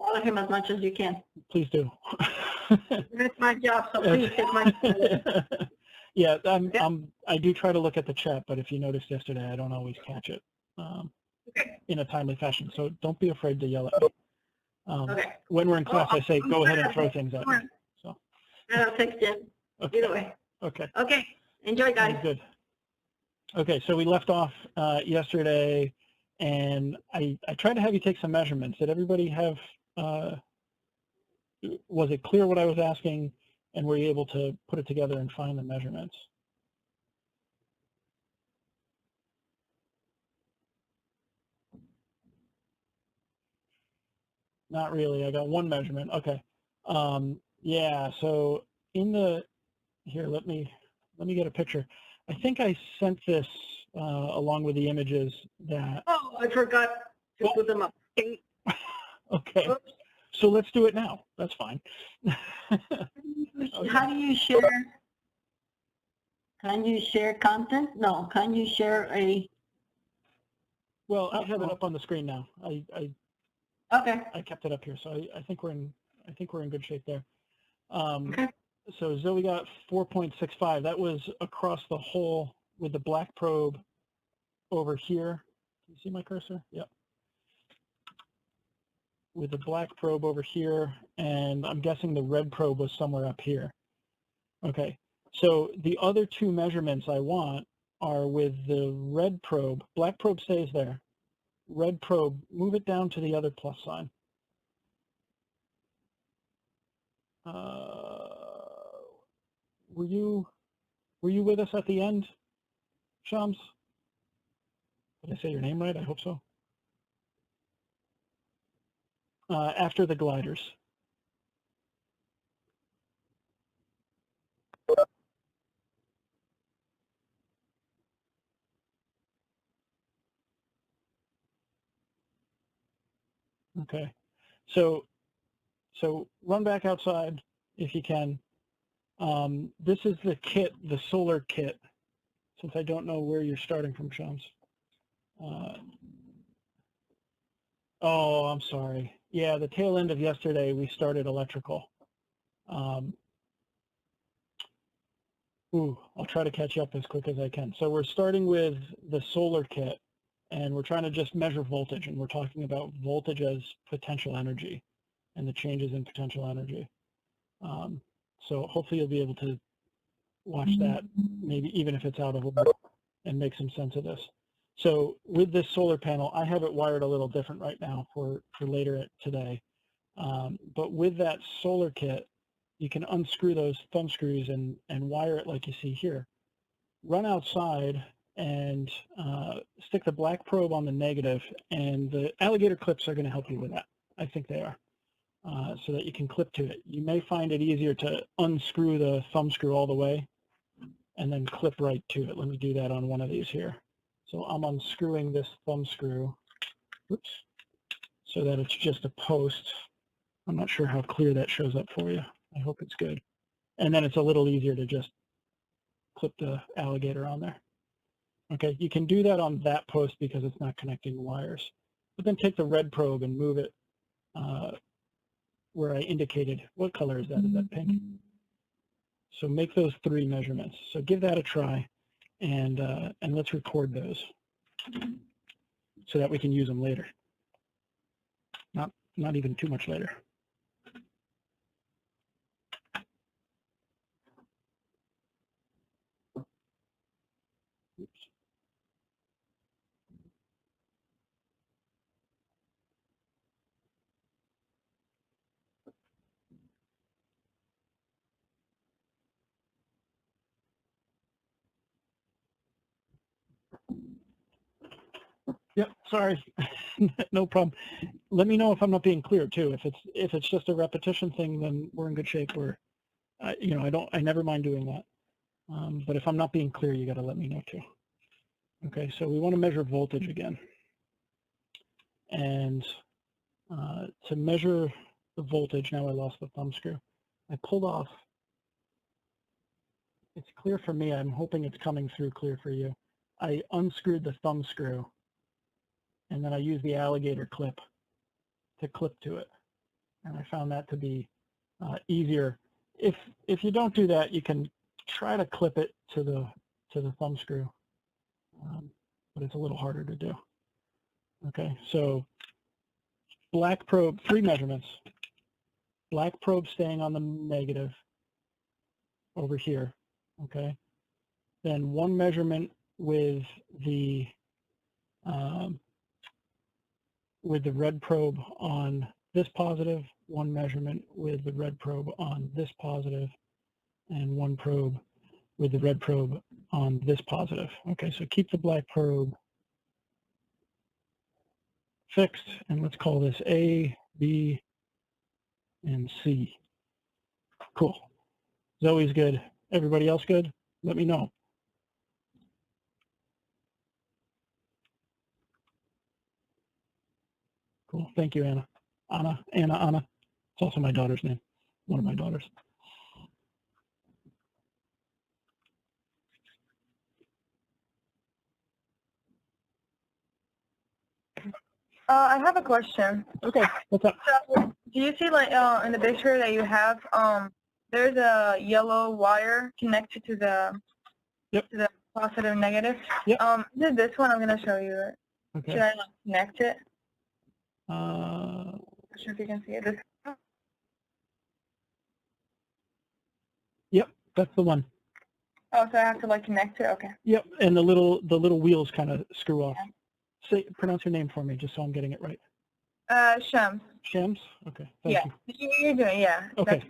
bother him as much as you can. Please do. It's my job, so please take my time. Yeah, I do try to look at the chat, but if you noticed yesterday, I don't always catch it in a timely fashion. So don't be afraid to yell at me. Okay. When we're in class, I say, go ahead and throw things at me. So. I'll text Jen. Okay. Either way. Okay. Okay. Enjoy, guys. Good. Okay, so we left off yesterday, and I tried to have you take some measurements. Did everybody have, was it clear what I was asking, and were you able to put it together and find the measurements? Not really. I got one measurement. Okay. Yeah, so in the, here, let me get a picture. I think I sent this along with the images that. Oh, I forgot to put them up. Okay. Oops. So let's do it now. That's fine. How do you share? Can you share content? No. Can you share a? Well, I have it up on the screen now. Okay. I kept it up here, so I think we're in good shape there. Okay. So Zoe got 4.65. That was across the whole with the black probe over here. Can you see my cursor? Yep. With the black probe over here, and I'm guessing the red probe was somewhere up here. Okay. So the other two measurements I want are with the red probe. Black probe stays there. Red probe, move it down to the other plus sign. Were you with us at the end, Shams? Did I say your name right? I hope so. After the gliders. Okay. So run back outside if you can. This is the kit, the solar kit, since I don't know where you're starting from, Shams. Oh, I'm sorry. Yeah, the tail end of yesterday, we started electrical. I'll try to catch up as quick as I can. So we're starting with the solar kit, and we're trying to just measure voltage, and we're talking about voltage as potential energy and the changes in potential energy. So hopefully you'll be able to watch that, maybe even if it's out of order, and make some sense of this. So with this solar panel, I have it wired a little different right now for later today. But with that solar kit, you can unscrew those thumb screws and wire it like you see here. Run outside and stick the black probe on the negative, and the alligator clips are going to help you with that. I think they are, so that you can clip to it. You may find it easier to unscrew the thumb screw all the way and then clip right to it. Let me do that on one of these here. So I'm unscrewing this thumb screw, oops, so that it's just a post. I'm not sure how clear that shows up for you. I hope it's good. And then it's a little easier to just clip the alligator on there. Okay, you can do that on that post because it's not connecting wires. But then take the red probe and move it where I indicated. What color is that? Is that pink? So make those 3 measurements. So give that a try, and let's record those so that we can use them later. Not even too much later. Oops. Yep, sorry, no problem. Let me know if I'm not being clear too. If it's just a repetition thing, then we're in good shape. I never mind doing that. But if I'm not being clear, you got to let me know too. Okay, so we want to measure voltage again. And to measure the voltage, now I lost the thumb screw. I pulled off. It's clear for me. I'm hoping it's coming through clear for you. I unscrewed the thumb screw, and then I used the alligator clip to clip to it. And I found that to be easier. If you don't do that, you can try to clip it to the thumb screw, but it's a little harder to do. Okay, so black probe, 3 measurements. Black probe staying on the negative over here, okay? Then 1 measurement with the red probe on this positive, 1 measurement with the red probe on this positive, and 1 probe with the red probe on this positive. Okay, so keep the black probe fixed, and let's call this A, B, and C. Cool. Zoe's good. Everybody else good? Let me know. Cool. Thank you, Anna. Anna. It's also my daughter's name. One of my daughters. I have a question. Okay, what's up? So, do you see, like, in the picture that you have, there's a yellow wire connected to the positive and negative? Yep. This one I'm going to show you. Okay. Should I connect it? Uh, Not sure if you can see it. Yep, that's the one. Oh, so I have to, like, connect it? Okay. Yep, and the little wheels kind of screw off. Pronounce your name for me, just so I'm getting it right. Shams. Shams? Okay, thank you. You're doing, yeah. Okay.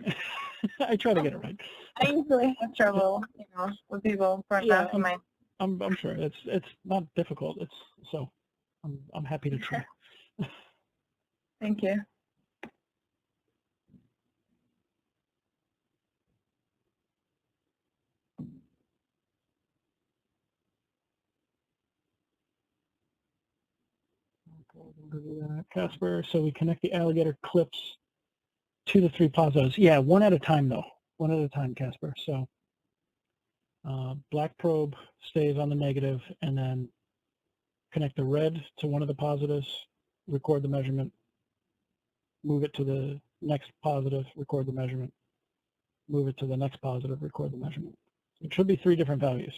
I try to get it right. I usually have trouble, with people pronouncing my. I'm sure it's not difficult. So I'm happy to try. Thank you. Casper, so we connect the alligator clips to the 3 positives. Yeah, one at a time though. One at a time, Casper. So black probe stays on the negative, and then connect the red to one of the positives, record the measurement, move it to the next positive, record the measurement, move it to the next positive, record the measurement. It should be 3 different values.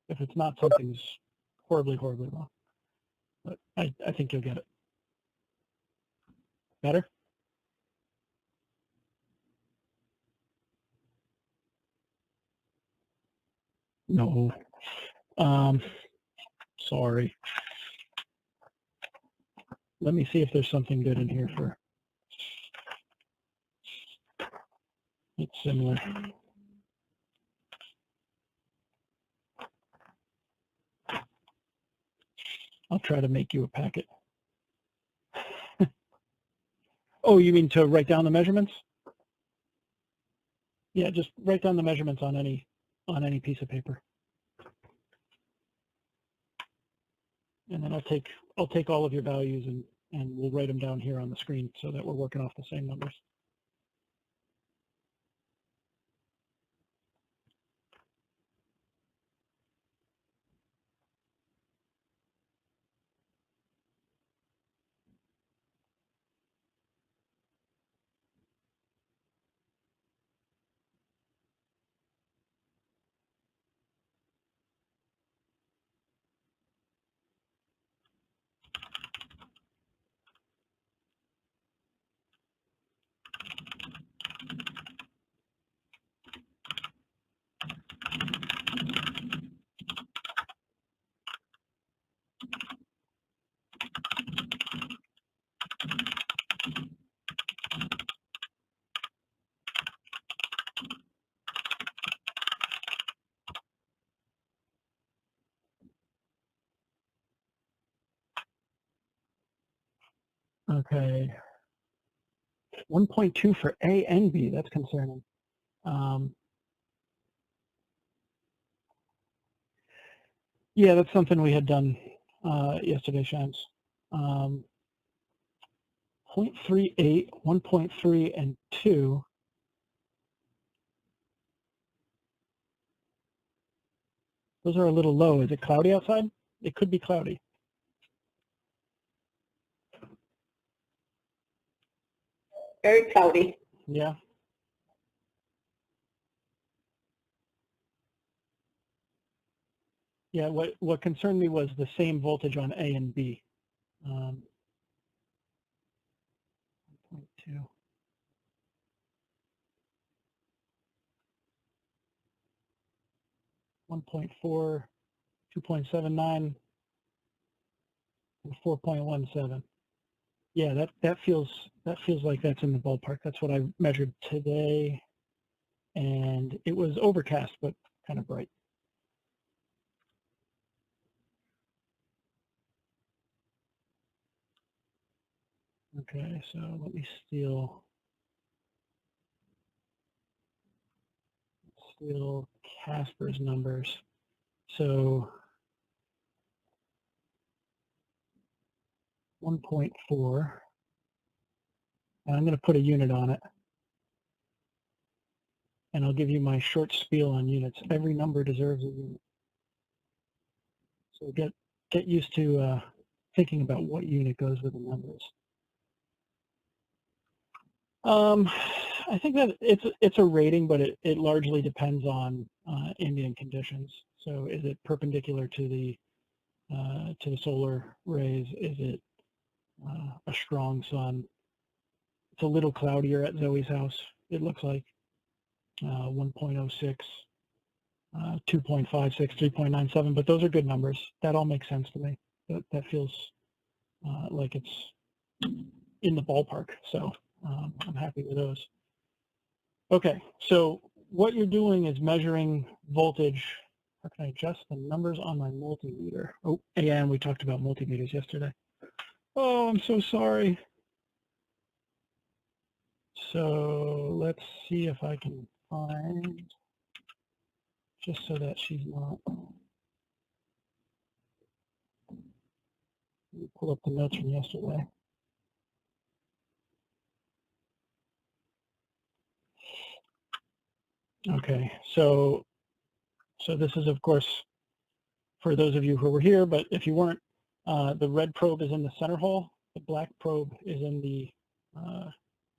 If it's not, something's horribly, horribly wrong. But I think you'll get it. Better? No. Sorry. Let me see if there's something good in here for it's similar. I'll try to make you a packet. Oh, you mean to write down the measurements? Yeah, just write down the measurements on any piece of paper. And then I'll take all of your values and we'll write them down here on the screen so that we're working off the same numbers. Okay. 1.2 for A and B, that's concerning. Yeah, that's something we had done yesterday, Shams. 0.38, 1.3, and 2. Those are a little low. Is it cloudy outside? It could be cloudy. very cloudy. Yeah. Yeah, what concerned me was the same voltage on A and B. 1.2. .4, 2.79, and 4.17. Yeah, that feels like that's in the ballpark. That's what I measured today, and it was overcast but kind of bright. Okay, so let me steal Casper's numbers. So 1.4, and I'm going to put a unit on it, and I'll give you my short spiel on units. Every number deserves a unit. So get used to thinking about what unit goes with the numbers. I think that it's a rating, but it largely depends on ambient conditions. So is it perpendicular to the solar rays? Is it a strong sun? It's a little cloudier at Zoe's house, it looks like. 1.06, 2.56, 3.97, but those are good numbers. That all makes sense to me. That feels like it's in the ballpark, so I'm happy with those. Okay, so what you're doing is measuring voltage. How can I adjust the numbers on my multimeter? Oh, and we talked about multimeters yesterday. Oh, I'm so sorry. So let's see if I can find, just so that she's not. Let me pull up the notes from yesterday. Okay, so this is, of course, for those of you who were here, but if you weren't, the red probe is in the center hole, the black probe is in the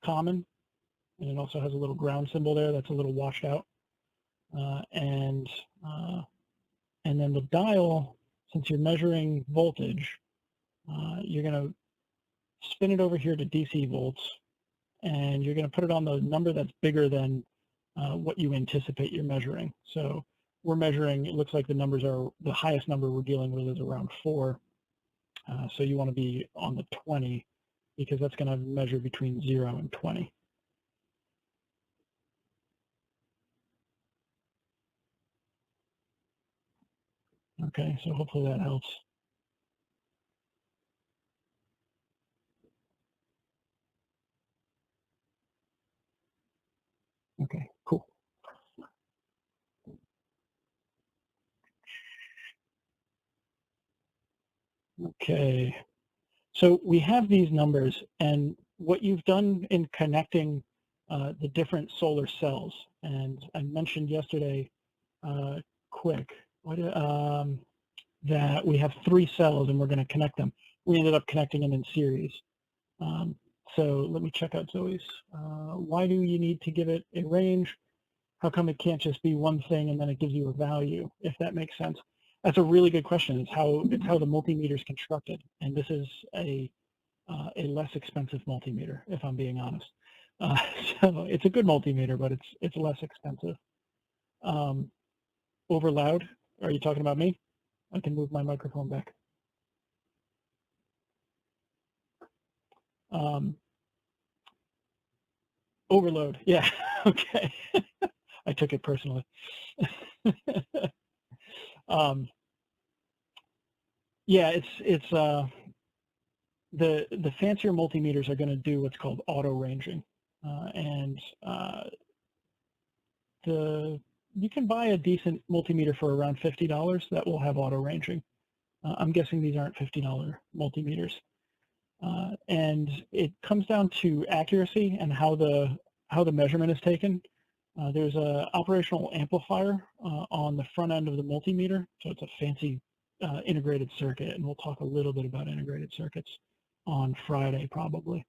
common, and it also has a little ground symbol there that's a little washed out. And then the dial, since you're measuring voltage, you're going to spin it over here to DC volts, and you're going to put it on the number that's bigger than what you anticipate you're measuring. So we're measuring, it looks like the numbers are, the highest number we're dealing with is around 4. So you want to be on the 20, because that's going to measure between 0 and 20. Okay, so hopefully that helps. Okay, cool. Okay, so we have these numbers, and what you've done in connecting the different solar cells, and I mentioned yesterday, quick, that we have 3 cells and we're going to connect them. We ended up connecting them in series. So let me check out Zoe's. Why do you need to give it a range? How come it can't just be one thing and then it gives you a value, if that makes sense? That's a really good question. It's how the multimeter is constructed, and this is a less expensive multimeter, if I'm being honest. So it's a good multimeter, but it's less expensive. Over loud? Are you talking about me? I can move my microphone back. Overload. Yeah. Okay. I took it personally. Yeah, it's the fancier multimeters are going to do what's called auto ranging, and you can buy a decent multimeter for around $50 that will have auto ranging. I'm guessing these aren't $50 multimeters, and it comes down to accuracy and how the measurement is taken. There's an operational amplifier on the front end of the multimeter, so it's a fancy integrated circuit, and we'll talk a little bit about integrated circuits on Friday probably.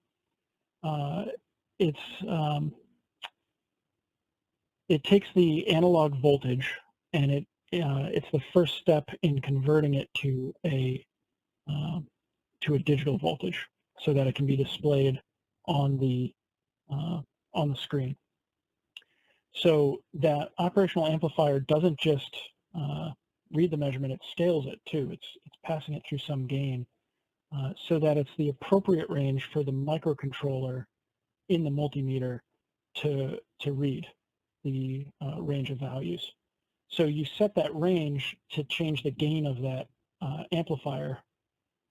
it takes the analog voltage, and it's the first step in converting it to a digital voltage, so that it can be displayed on the screen. So that operational amplifier doesn't just read the measurement; it scales it too. It's passing it through some gain, so that it's the appropriate range for the microcontroller in the multimeter to read the range of values. So you set that range to change the gain of that amplifier,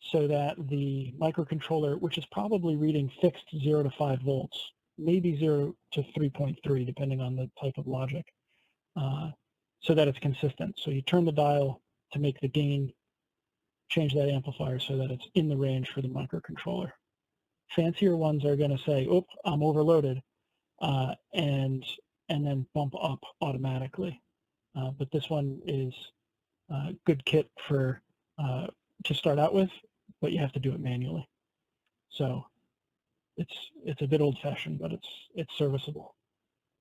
so that the microcontroller, which is probably reading fixed 0 to 5 volts, maybe 0 to 3.3, depending on the type of logic, so that it's consistent. So you turn the dial to make the gain, change that amplifier so that it's in the range for the microcontroller. Fancier ones are going to say, "Oh, I'm overloaded," and then bump up automatically. But this one is a good kit for to start out with, but you have to do it manually. So it's a bit old-fashioned, but it's serviceable.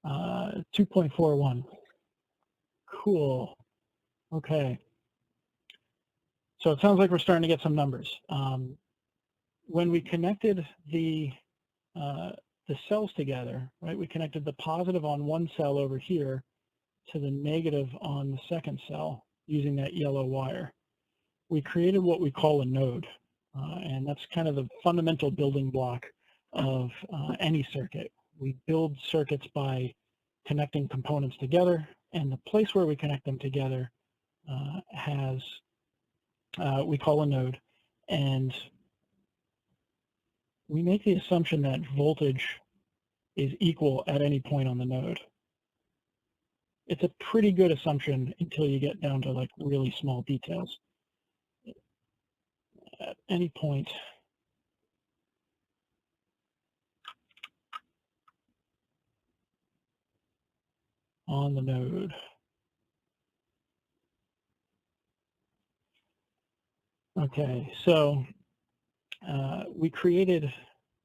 2.41. Cool. Okay. So it sounds like we're starting to get some numbers. When we connected the cells together, right? We connected the positive on one cell over here to the negative on the second cell using that yellow wire. We created what we call a node, and that's kind of the fundamental building block of any circuit. We build circuits by connecting components together, and the place where we connect them together we call a node, and we make the assumption that voltage is equal at any point on the node. It's a pretty good assumption until you get down to like really small details. At any point on the node. Okay, so we created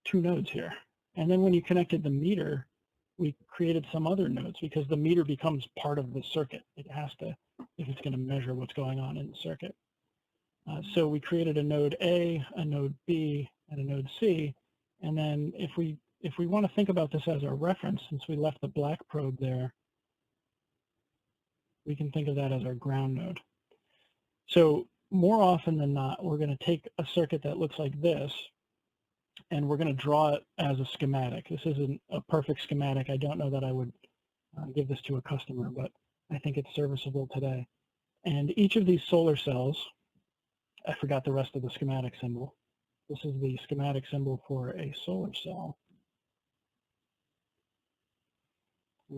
2 nodes here. And then when you connected the meter, we created some other nodes because the meter becomes part of the circuit. It has to, if it's going to measure what's going on in the circuit. So we created a node A, a node B, and a node C. And then if we want to think about this as our reference, since we left the black probe there, we can think of that as our ground node. So more often than not, we're going to take a circuit that looks like this, and we're going to draw it as a schematic. This isn't a perfect schematic. I don't know that I would give this to a customer, but I think it's serviceable today. And each of these solar cells, I forgot the rest of the schematic symbol. This is the schematic symbol for a solar cell.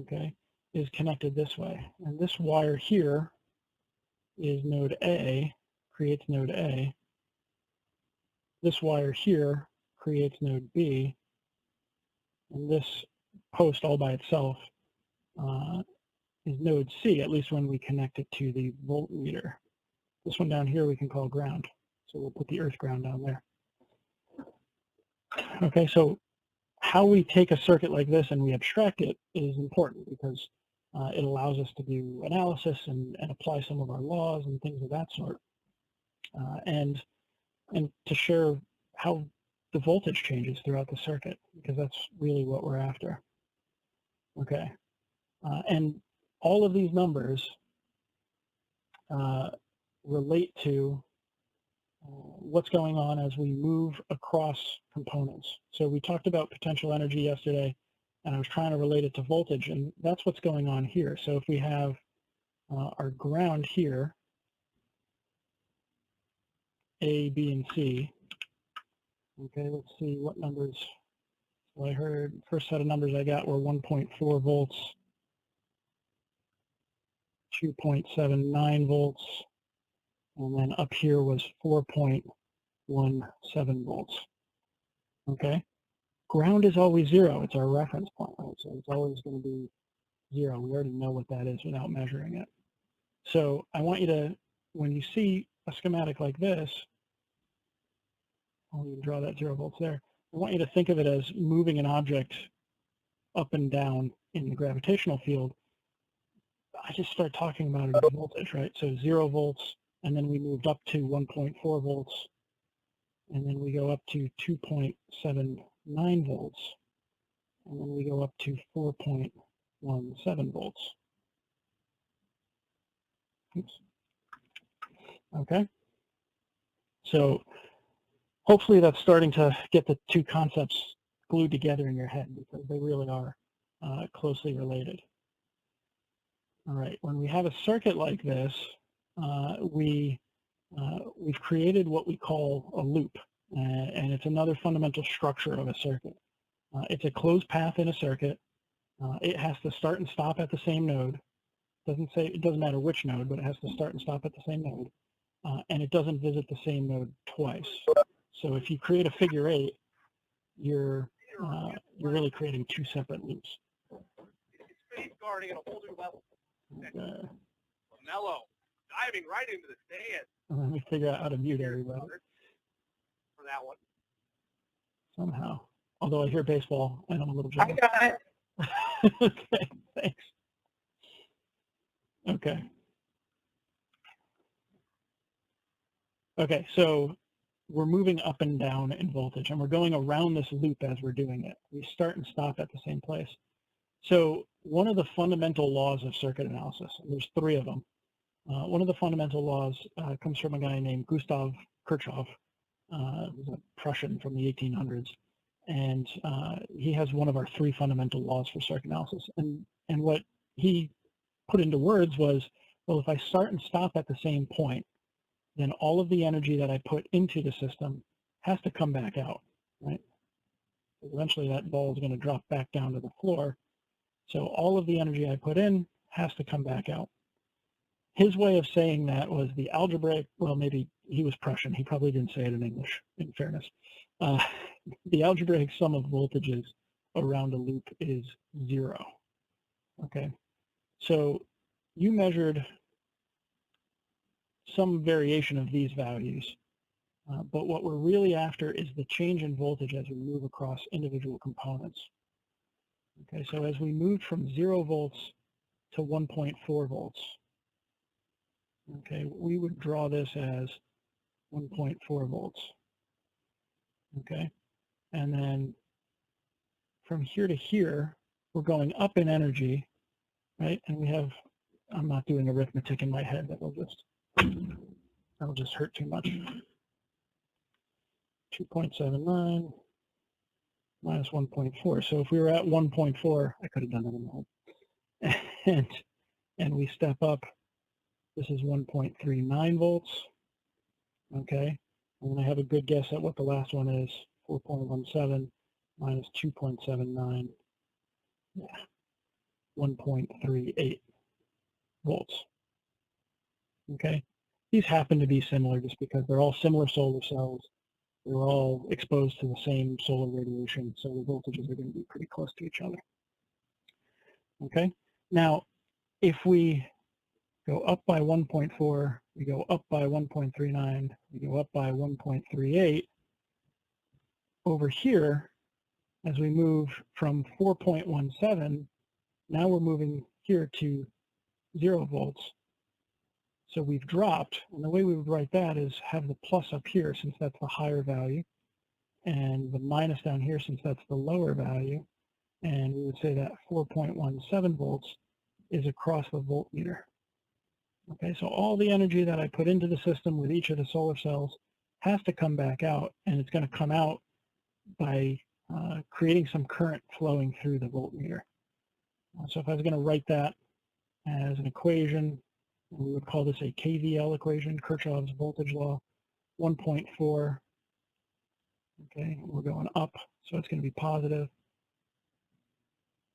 Okay, is connected this way. And this wire here is node A, creates node A. This wire here creates node B. And this post all by itself is node C, at least when we connect it to the voltmeter. This one down here we can call ground. So we'll put the earth ground down there. Okay, so how we take a circuit like this and we abstract it is important because it allows us to do analysis and apply some of our laws and things of that sort. And to share how the voltage changes throughout the circuit, because that's really what we're after. Okay, and all of these numbers relate to what's going on as we move across components. So we talked about potential energy yesterday, and I was trying to relate it to voltage, and that's what's going on here. So if we have our ground here, A, B, and C. Okay, let's see what numbers. Well, I heard first set of numbers I got were 1.4 volts, 2.79 volts, and then up here was 4.17 volts. Okay, ground is always 0. It's our reference point, right? So it's always going to be 0. We already know what that is without measuring it. So I want you to, when you see a schematic like this, I'll even draw that 0 volts there. I want you to think of it as moving an object up and down in the gravitational field, I just start talking about it as voltage, right? So 0 volts, and then we moved up to 1.4 volts, and then we go up to 2.79 volts, and then we go up to 4.17 volts. Oops. Okay. So hopefully that's starting to get the two concepts glued together in your head, because they really are closely related. All right, when we have a circuit like this, we've created what we call a loop, and it's another fundamental structure of a circuit. It's a closed path in a circuit. It has to start and stop at the same node. It doesn't matter which node, but it has to start and stop at the same node. And it doesn't visit the same node twice. So if you create a figure 8, you're really creating two separate loops. Space guarding at a whole new level. Okay. Mellow, diving right into the stand. Let me figure out how to mute everybody For that one. somehow. Although I hear baseball and I'm a little I jealous. got it. Okay, thanks. Okay. Okay, so we're moving up and down in voltage, and we're going around this loop as we're doing it. We start and stop at the same place. So one of the fundamental laws of circuit analysis, and there's 3 of them. One of the fundamental laws comes from a guy named Gustav Kirchhoff, who's a Prussian from the 1800s, and he has one of our 3 fundamental laws for circuit analysis. And what he put into words was, well, if I start and stop at the same point, then all of the energy that I put into the system has to come back out, right? Eventually that ball is going to drop back down to the floor. So all of the energy I put in has to come back out. His way of saying that was the algebraic, well, maybe he was Prussian. He probably didn't say it in English, in fairness. The algebraic sum of voltages around a loop is 0. Okay, so you measured some variation of these values, but what we're really after is the change in voltage as we move across individual components. Okay, so as we moved from 0 volts to 1.4 volts, okay, we would draw this as 1.4 volts. Okay, and then from here to here, we're going up in energy, right? And we have, I'm not doing arithmetic in my head, that'll just hurt too much. 2.79 minus 1.4. So if we were at 1.4, I could have done that in my head. And we step up, this is 1.39 volts. Okay, and I have a good guess at what the last one is, 4.17 minus 2.79, yeah, 1.38 volts. Okay, these happen to be similar just because they're all similar solar cells. They're all exposed to the same solar radiation, so the voltages are going to be pretty close to each other. Okay, now if we go up by 1.4, we go up by 1.39, we go up by 1.38, over here, as we move from 4.17, now we're moving here to 0 volts. So we've dropped, and the way we would write that is have the plus up here since that's the higher value, and the minus down here since that's the lower value, and we would say that 4.17 volts is across the voltmeter. Okay, so all the energy that I put into the system with each of the solar cells has to come back out, and it's going to come out by creating some current flowing through the voltmeter. So if I was going to write that as an equation, we would call this a KVL equation, Kirchhoff's voltage law, 1.4. Okay, we're going up, so it's going to be positive.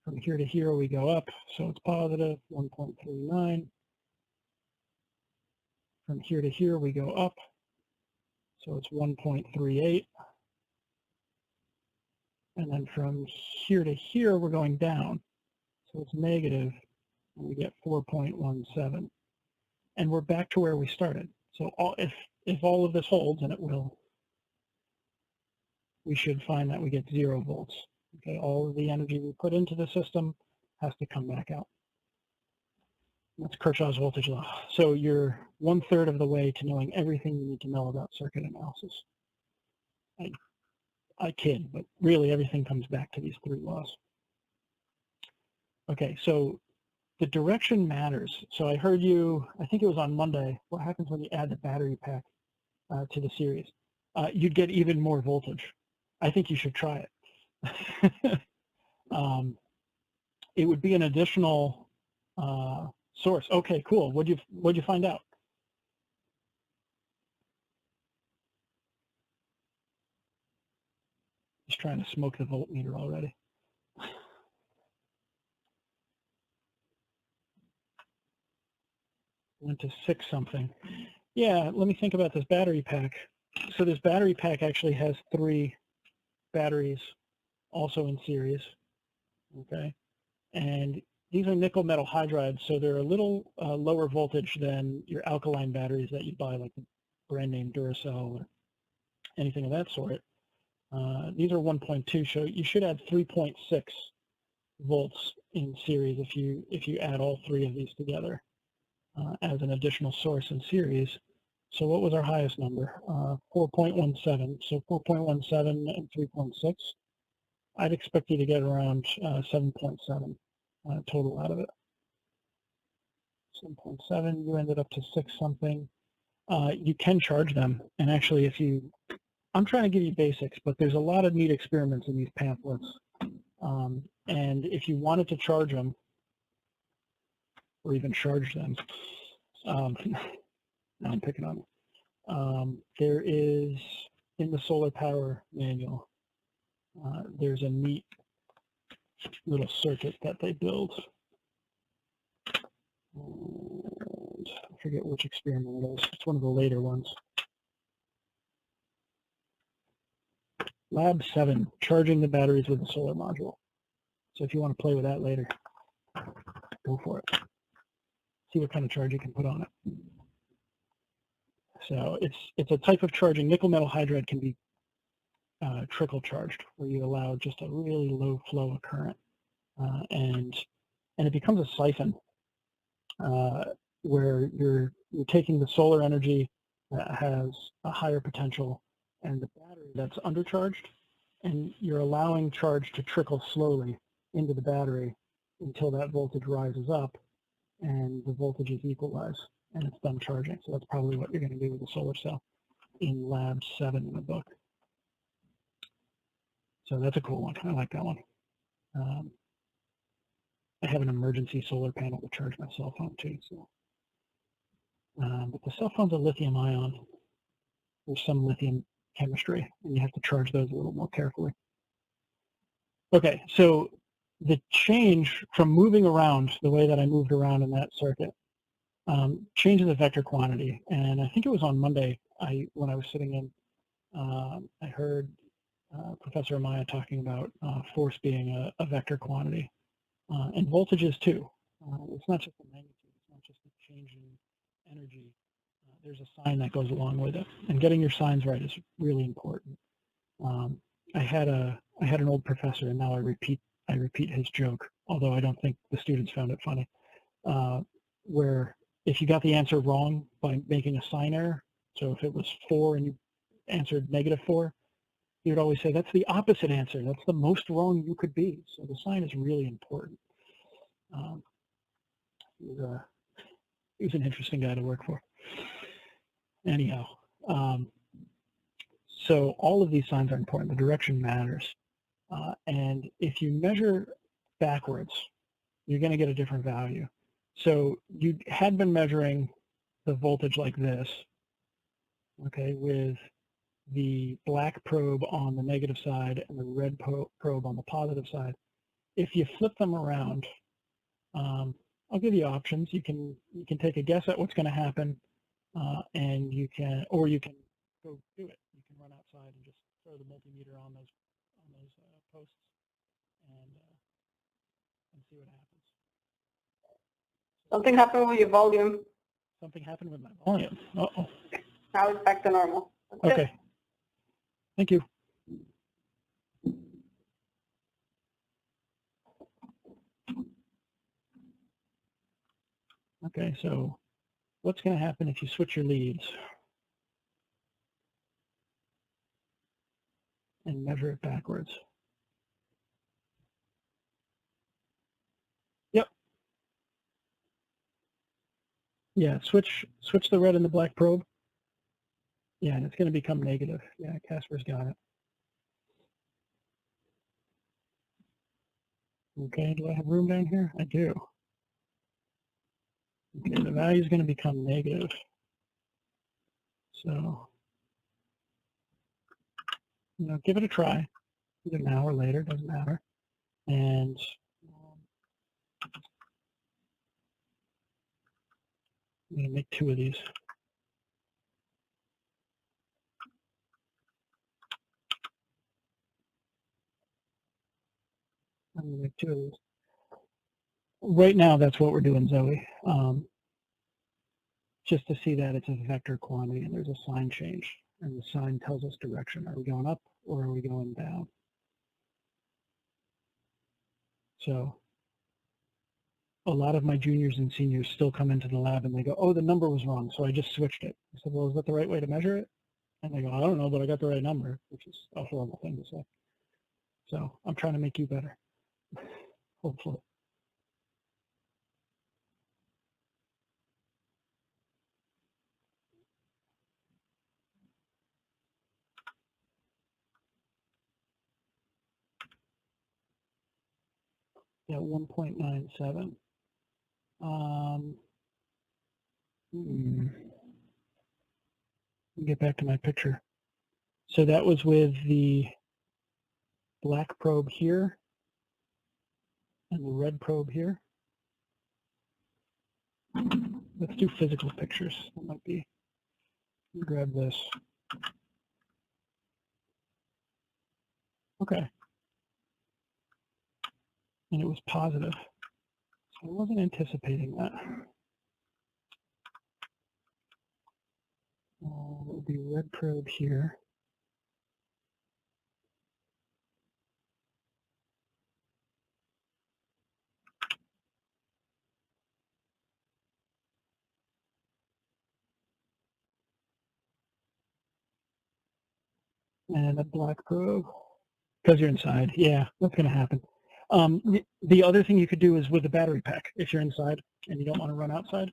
From here to here, we go up, so it's positive, 1.39. From here to here, we go up, so it's 1.38. And then from here to here, we're going down, so it's negative, and we get 4.17. And we're back to where we started. So if all of this holds, and it will, we should find that we get 0 volts Okay, all of the energy we put into the system has to come back out. That's Kirchhoff's voltage law. So you're 1/3 of the way to knowing everything you need to know about circuit analysis. I kid, but really everything comes back to these three laws. Okay, so the direction matters. So I heard you, I think it was on Monday, what happens when you add the battery pack to the series? You'd get even more voltage. I think you should try it. It would be an additional source. Okay, cool. What'd you find out? Just trying to smoke the voltmeter already. Went to 6 something. Yeah, let me think about this battery pack. So this battery pack actually has 3 batteries also in series, okay? And these are nickel metal hydrides, so they're a little lower voltage than your alkaline batteries that you buy, like the brand name Duracell or anything of that sort. These are 1.2, so you should add 3.6 volts in series if you add all 3 of these together as an additional source in series. So what was our highest number? 4.17. So 4.17 and 3.6. I'd expect you to get around 7.7 total out of it. 7.7. You ended up to 6 something. You can charge them, and actually, I'm trying to give you basics, but there's a lot of neat experiments in these pamphlets. And if you wanted to charge them, or even charge them, now I'm picking on them. There is, in the solar power manual, there's a neat little circuit that they build. And I forget which experiment it is. It's one of the later ones. Lab 7, charging the batteries with a solar module. So if you want to play with that later, go for it. See what kind of charge you can put on it. So it's a type of charging. Nickel metal hydride can be trickle charged, where you allow just a really low flow of current, and it becomes a siphon where you're taking the solar energy that has a higher potential and the battery that's undercharged, and you're allowing charge to trickle slowly into the battery until that voltage rises up and the voltage is equalized and it's done charging. So that's probably what you're going to do with a solar cell in Lab 7 in the book. So that's a cool one. I like that one. I have an emergency solar panel to charge my cell phone too. So, but the cell phone's a lithium ion. There's some lithium chemistry, and you have to charge those a little more carefully. Okay, so the change from moving around the way that I moved around in that circuit changes the vector quantity. And I think it was on Monday when I was sitting in, I heard Professor Amaya talking about force being a vector quantity. And voltages too. It's not just the magnitude, it's not just the change in energy. There's a sign that goes along with it. And getting your signs right is really important. I had an old professor, and now I repeat his joke, although I don't think the students found it funny, where if you got the answer wrong by making a sign error, so if it was 4 and you answered -4, he would always say, that's the opposite answer. That's the most wrong you could be. So the sign is really important. He was an interesting guy to work for. Anyhow, so all of these signs are important. The direction matters. And if you measure backwards, you're going to get a different value. So you had been measuring the voltage like this, okay, with the black probe on the negative side and the red probe on the positive side. If you flip them around, I'll give you options. You can take a guess at what's going to happen, and you can go do it. You can run outside and just throw the multimeter on those posts and see what happens. Something happened with your volume. Something happened with my volume. Uh-oh. Now it's back to normal. Okay. Thank you. Okay, so what's going to happen if you switch your leads and measure it backwards? Yep. Yeah, switch the red and the black probe. Yeah, and it's going to become negative. Yeah, Casper's got it. Okay, do I have room down here? I do. Okay, the value is going to become negative. So, give it a try. Either now or later, doesn't matter. And I'm going to make 2 of these. I'm going to make 2 of these. Right now, that's what we're doing, Zoe. Just to see that it's a vector quantity and there's a sign change. And the sign tells us direction. Are we going up or are we going down? So a lot of my juniors and seniors still come into the lab and they go, oh, the number was wrong, so I just switched it. I said, well, is that the right way to measure it? And they go, I don't know, but I got the right number, which is a horrible thing to say. So I'm trying to make you better, hopefully. Yeah, 1.97. Get back to my picture. So that was with the black probe here and the red probe here. Let's do physical pictures. That might be, grab this. Okay. And it was positive. So I wasn't anticipating that. It would be red probe here. And a black probe. Because you're inside. Yeah, that's going to happen. The other thing you could do is with the battery pack, if you're inside and you don't want to run outside.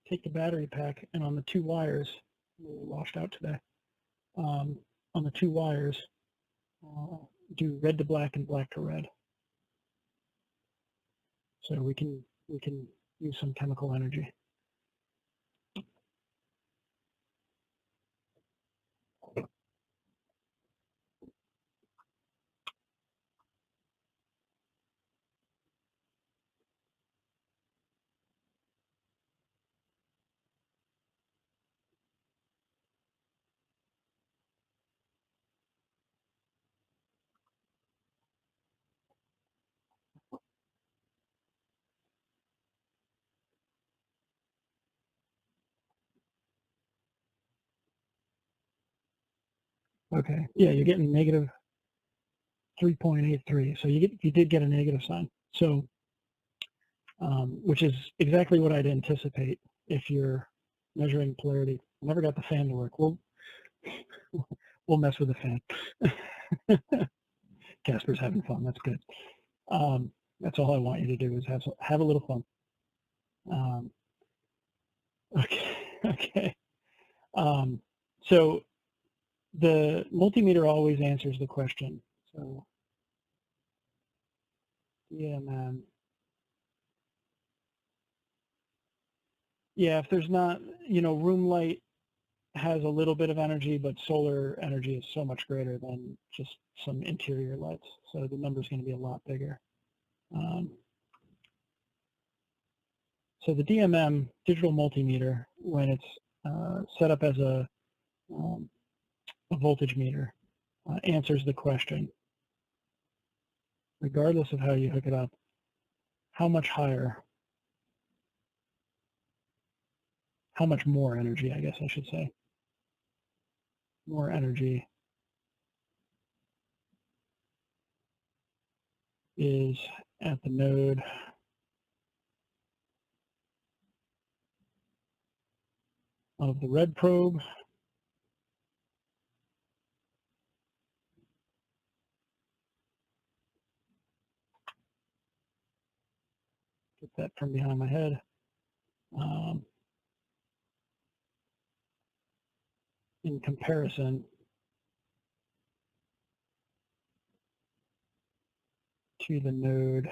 Take the battery pack and on the 2 wires, washed out today, on the 2 wires, do red to black and black to red. So we can use some chemical energy. Okay, yeah, you're getting negative 3.83. So you did get a negative sign. So, which is exactly what I'd anticipate if you're measuring polarity. I never got the fan to work. We'll mess with the fan. Casper's having fun. That's good. That's all I want you to do is have a little fun. Okay. Okay. So the multimeter always answers the question. So DMM. Yeah, if there's not, room light has a little bit of energy, but solar energy is so much greater than just some interior lights. So the number is going to be a lot bigger. So the DMM, digital multimeter, when it's set up as a voltage meter, answers the question, regardless of how you hook it up, how much higher, how much more energy, I guess I should say, more energy is at the node of the red probe. Get that from behind my head. In comparison to the node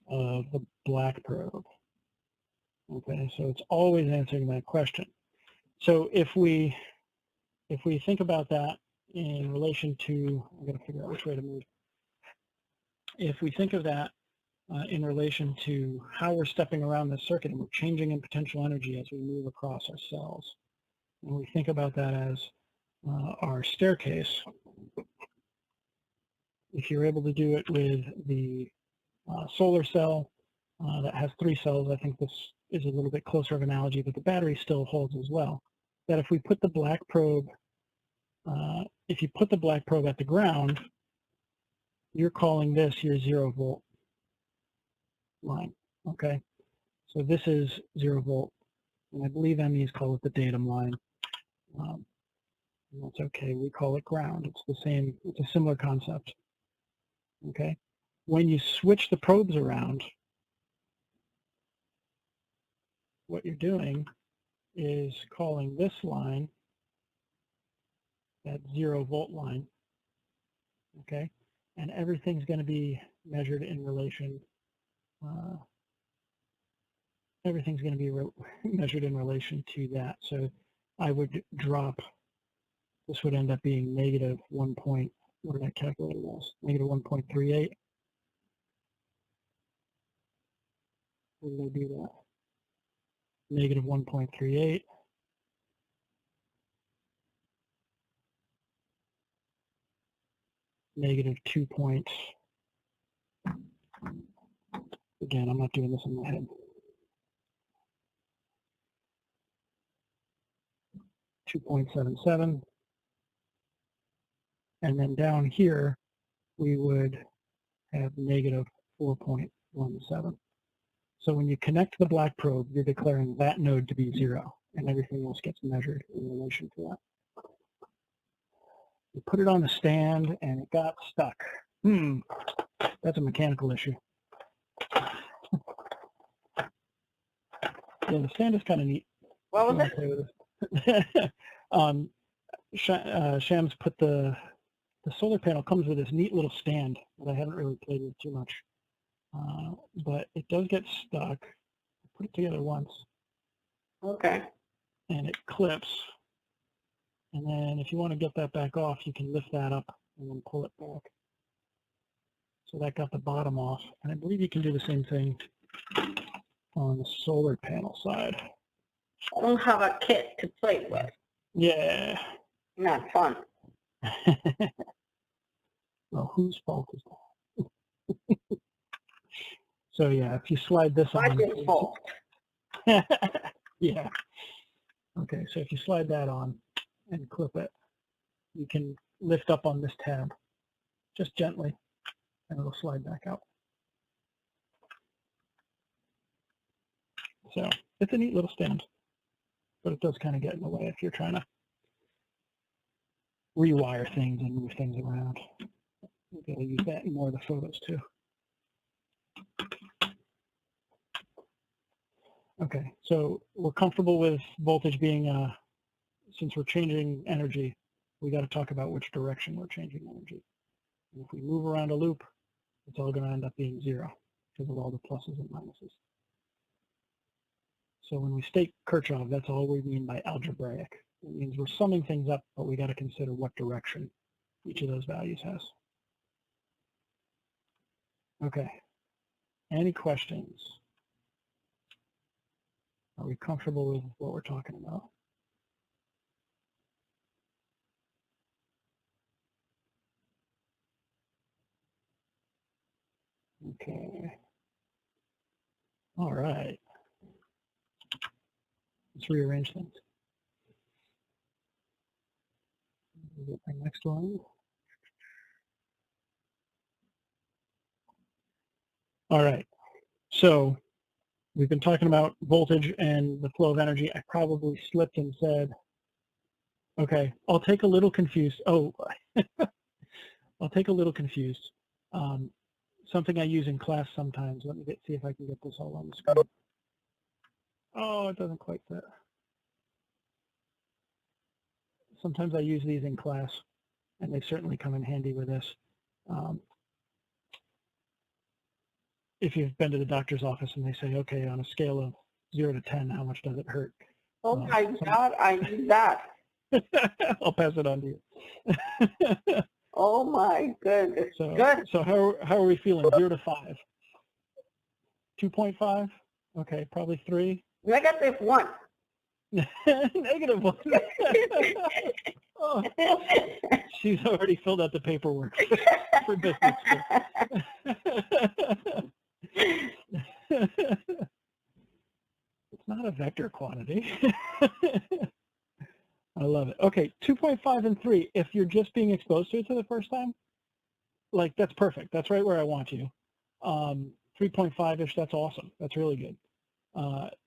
of the black probe. Okay, so it's always answering that question. So if we think about that in relation to, I'm going to figure out which way to move. If we think of that in relation to how we're stepping around this circuit and we're changing in potential energy as we move across our cells, and we think about that as our staircase, if you're able to do it with the solar cell that has 3 cells, I think this is a little bit closer of an analogy, but the battery still holds as well. That if we put the black probe, if you put the black probe at the ground, you're calling this your 0 volt line, okay? So this is 0 volt, and I believe MEs call it the datum line. And that's okay, we call it ground. It's the same, it's a similar concept, okay? When you switch the probes around, what you're doing is calling this line that 0 volt line, okay? And everything's going to be measured in relation, everything's going to be measured in relation to that. So I would drop, this would end up being negative 1 point, what did I calculate it as? Negative 1.38. Where did I do that? Negative 1.38. Negative 2 points. Again, I'm not doing this in my head. 2.77. And then down here, we would have negative 4.17. So when you connect the black probe, you're declaring that node to be 0, and everything else gets measured in relation to that. You put it on the stand, and it got stuck. That's a mechanical issue. Yeah, the stand is kind of neat. What was it? Shams put the solar panel comes with this neat little stand that I haven't really played with too much. But it does get stuck. I put it together once. Okay. And it clips. And then if you want to get that back off, you can lift that up and then pull it back. So that got the bottom off. And I believe you can do the same thing on the solar panel side. I don't have a kit to play with. Yeah. Not fun. Well, whose fault is that? So yeah, if you slide this on. My fault. Yeah. Okay, so if you slide that on and clip it, you can lift up on this tab just gently, and it'll slide back out. So it's a neat little stand, but it does kind of get in the way if you're trying to rewire things and move things around. We'll be able to use that in more of the photos too. Okay, so we're comfortable with voltage being, since we're changing energy, we got to talk about which direction we're changing energy. And if we move around a loop, it's all going to end up being 0 because of all the pluses and minuses. So when we state Kirchhoff, that's all we mean by algebraic. It means we're summing things up, but we got to consider what direction each of those values has. Okay, any questions? Are we comfortable with what we're talking about? Okay. All right. Let's rearrange things. We'll get our next one. All right. So we've been talking about voltage and the flow of energy. I probably slipped and said, okay, I'll take a little confused. Oh, I'll take a little confused. Something I use in class sometimes. Let me see if I can get this all on the screen. Oh, it doesn't quite fit. Sometimes I use these in class, and they certainly come in handy with this. If you've been to the doctor's office and they say, okay, on a scale of 0 to 10, how much does it hurt? Oh my God, I need that. I'll pass it on to you. Oh my goodness. So, Good. so how are we feeling? 0 to 5? 2.5? Okay, probably 3. -1. -1. Oh, she's already filled out the paperwork for business school. It's not a vector quantity. I love it. Okay, 2.5 and 3. If you're just being exposed to it for the first time, like that's perfect. That's right where I want you. 3.5-ish, that's awesome. That's really good.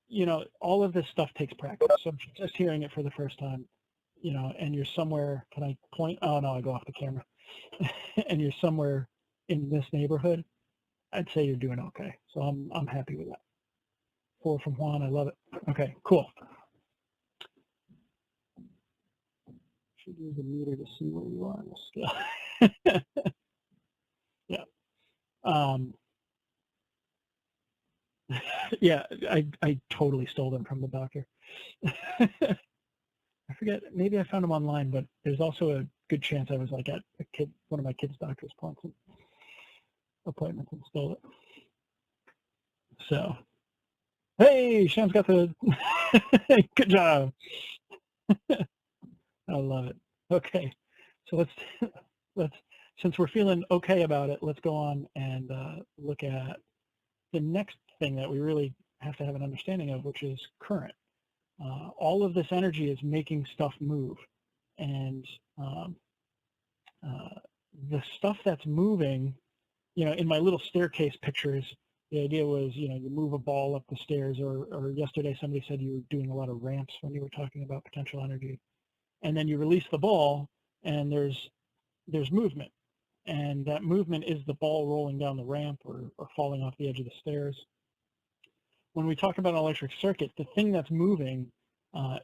You know, all of this stuff takes practice. So if you're just hearing it for the first time, you know, and you're somewhere, can I point? Oh no, I go off the camera. And you're somewhere in this neighborhood, I'd say you're doing okay. So I'm happy with that. 4 from Juan, I love it. Okay, cool. Should use a meter to see where you are on the scale. Yeah. Yeah, I totally stole them from the doctor. I forget, maybe I found them online, but there's also a good chance I was like at one of my kids' doctor's appointments and stole it. So, hey, Sham's got the, good job. I love it. Okay, so let's, since we're feeling okay about it, let's go on and look at the next thing that we really have to have an understanding of, which is current. All of this energy is making stuff move, and the stuff that's moving, you know, in my little staircase pictures, the idea was, you know, you move a ball up the stairs, or yesterday somebody said you were doing a lot of ramps when you were talking about potential energy, and then you release the ball, and there's movement, and that movement is the ball rolling down the ramp or falling off the edge of the stairs. When we talk about an electric circuit, the thing that's moving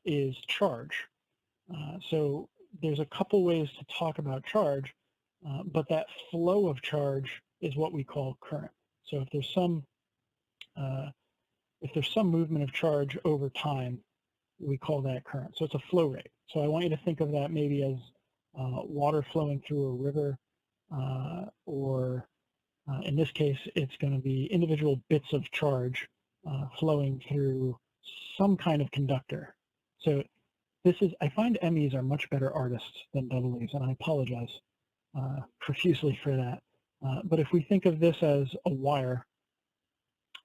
is charge. So there's a couple ways to talk about charge, but that flow of charge is what we call current. So if there's some movement of charge over time, we call that current. So it's a flow rate. So I want you to think of that maybe as water flowing through a river, or in this case, it's going to be individual bits of charge flowing through some kind of conductor. So this is, I find MEs are much better artists than EEs, and I apologize profusely for that. But if we think of this as a wire,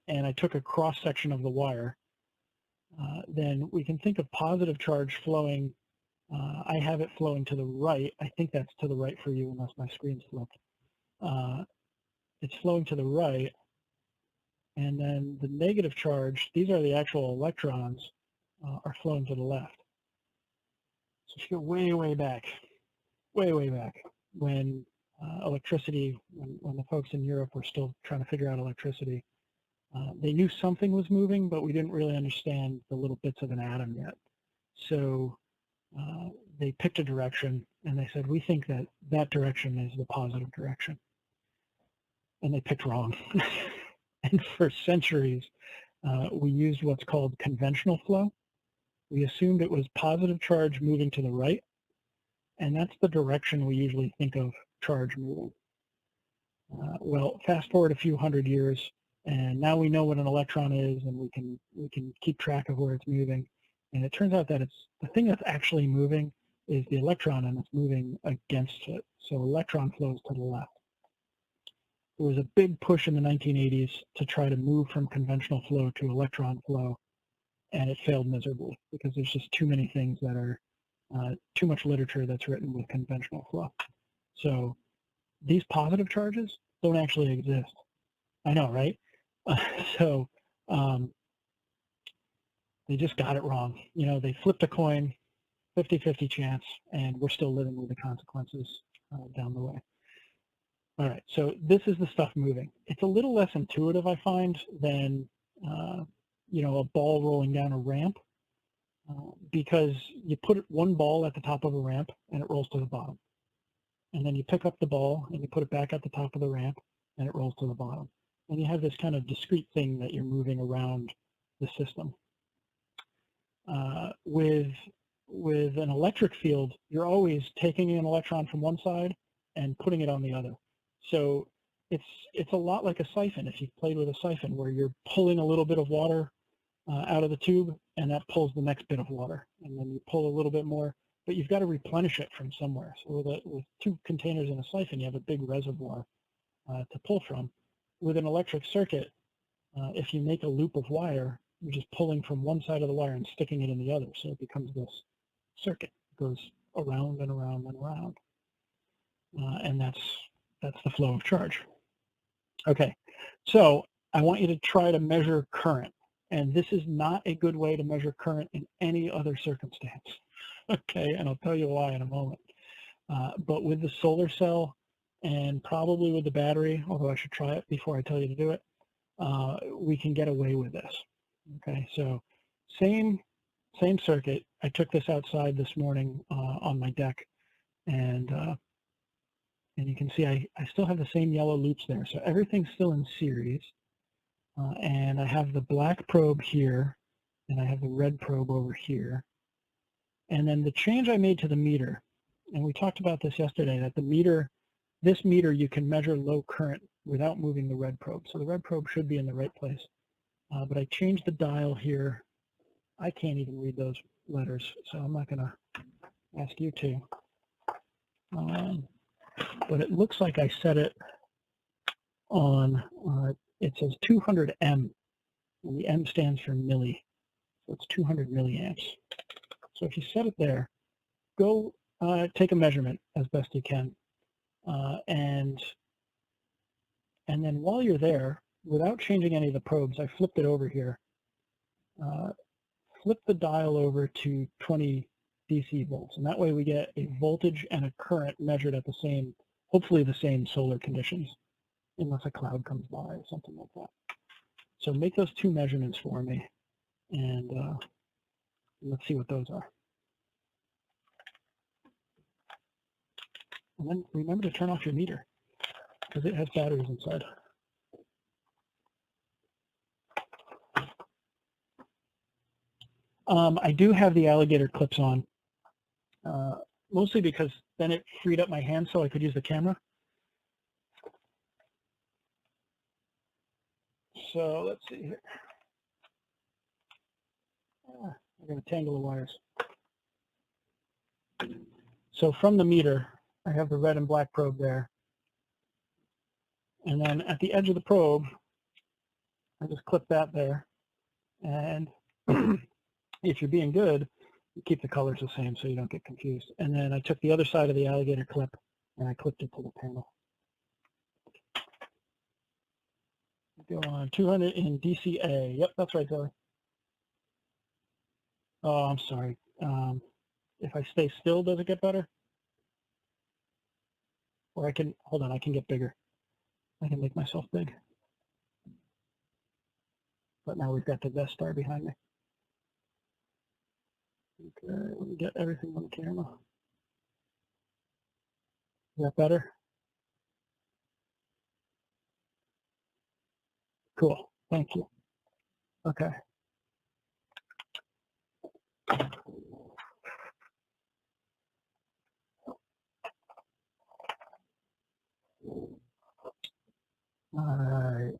and I took a cross section of the wire, then we can think of positive charge flowing. I have it flowing to the right. I think that's to the right for you, unless my screen's flipped. It's flowing to the right. And then the negative charge, these are the actual electrons, are flowing to the left. So if you go way, way back, when electricity, when the folks in Europe were still trying to figure out electricity, they knew something was moving, but we didn't really understand the little bits of an atom yet. So they picked a direction, and they said, we think that that direction is the positive direction. And they picked wrong. And for centuries, we used what's called conventional flow. We assumed it was positive charge moving to the right, and that's the direction we usually think of charge moving. Well, fast forward a few hundred years, and now we know what an electron is, and we can keep track of where it's moving. And it turns out that it's the thing that's actually moving is the electron, and it's moving against it. So electron flows to the left. There was a big push in the 1980s to try to move from conventional flow to electron flow, and it failed miserably because there's just too many things that are, too much literature that's written with conventional flow. So these positive charges don't actually exist. I know, right? So they just got it wrong. You know, they flipped a coin, 50-50 chance, and we're still living with the consequences down the way. All right, so this is the stuff moving. It's a little less intuitive, I find, than you know, a ball rolling down a ramp, because you put one ball at the top of a ramp and it rolls to the bottom. And then you pick up the ball and you put it back at the top of the ramp and it rolls to the bottom. And you have this kind of discrete thing that you're moving around the system. With an electric field, you're always taking an electron from one side and putting it on the other. So it's a lot like a siphon. If you've played with a siphon, where you're pulling a little bit of water out of the tube, and that pulls the next bit of water, and then you pull a little bit more, but you've got to replenish it from somewhere. So with two containers in a siphon, you have a big reservoir to pull from. With an electric circuit, if you make a loop of wire, you're just pulling from one side of the wire and sticking it in the other, so it becomes this circuit. It goes around and around and around, and that's the flow of charge. Okay, so I want you to try to measure current, and this is not a good way to measure current in any other circumstance. Okay, and I'll tell you why in a moment. But with the solar cell and probably with the battery, although I should try it before I tell you to do it, we can get away with this. Okay, so same circuit. I took this outside this morning on my deck, and you can see I still have the same yellow loops there. So everything's still in series, and I have the black probe here, and I have the red probe over here. And then the change I made to the meter, and we talked about this yesterday, that the meter, this meter, you can measure low current without moving the red probe. So the red probe should be in the right place. But I changed the dial here. I can't even read those letters, so I'm not going to ask you to. But it looks like I set it on, it says 200 M, and the M stands for milli. So it's 200 milliamps. So if you set it there, go take a measurement as best you can. And then while you're there, without changing any of the probes, I flipped it over here. Flip the dial over to 20 DC volts, and that way we get a voltage and a current measured at the same, hopefully the same solar conditions, unless a cloud comes by or something like that. So make those two measurements for me, and let's see what those are. And then remember to turn off your meter, because it has batteries inside. I do have the alligator clips on, mostly because then it freed up my hand so I could use the camera. So let's see here. I'm going to tangle the wires. So from the meter, I have the red and black probe there. And then at the edge of the probe, I just clip that there. And if you're being good, you keep the colors the same so you don't get confused. And then I took the other side of the alligator clip and I clipped it to the panel. Go on, 200 in DCA. Yep, that's right, Zoe. Oh, I'm sorry. If I stay still, does it get better? Or I can, hold on, I can get bigger. I can make myself big. But now we've got the Vestar behind me. Okay, let me get everything on the camera. Is that better? Cool, thank you. Okay. All right,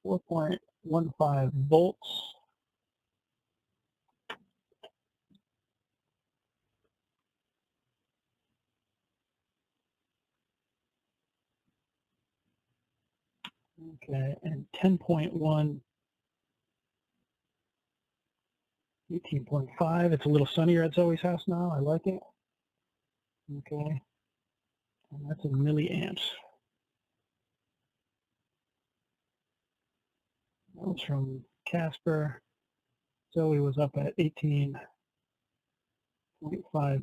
4.15 volts. Okay, and 10.1, 18.5. It's a little sunnier at Zoe's house now. I like it. Okay, and that's in milliamps. That was from Casper. Zoe was up at 18.5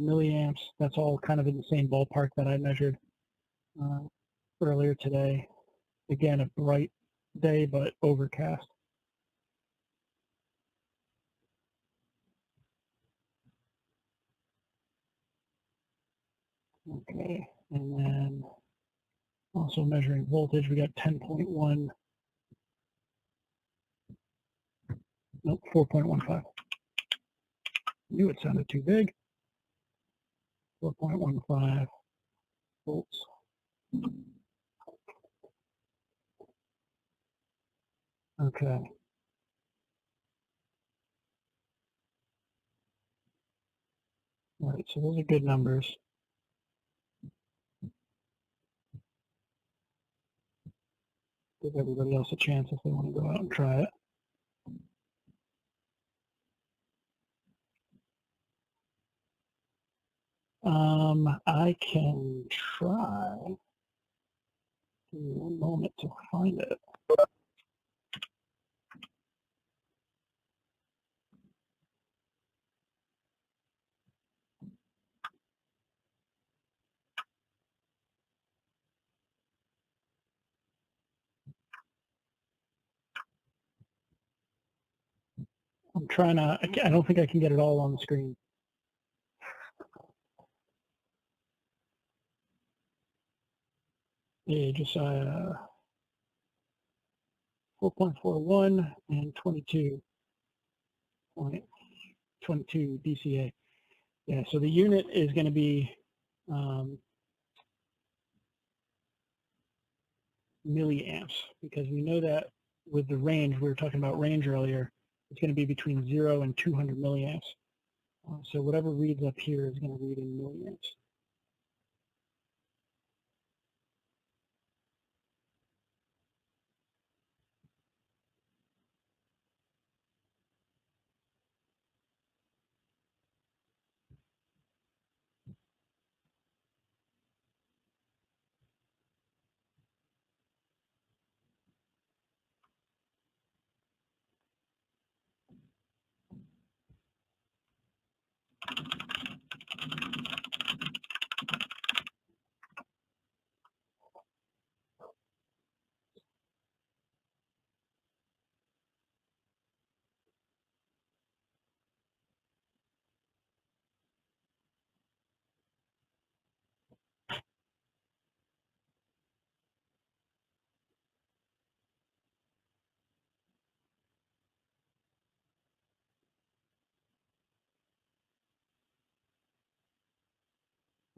milliamps. That's all kind of in the same ballpark that I measured earlier today. Again, a bright day, but overcast. Okay, and then also measuring voltage, we got 10.1, nope, 4.15. Knew it sounded too big. 4.15 volts. Okay. All right, so those are good numbers. Give everybody else a chance if they want to go out and try it. I can try. Give me one moment to find it. I'm trying to, I don't think I can get it all on the screen. Yeah, just 4.41 and 22.22 dCA. Yeah, so the unit is going to be milliamps, because we know that with the range, we were talking about range earlier, it's going to be between 0 and 200 milliamps. So whatever reads up here is going to read in milliamps.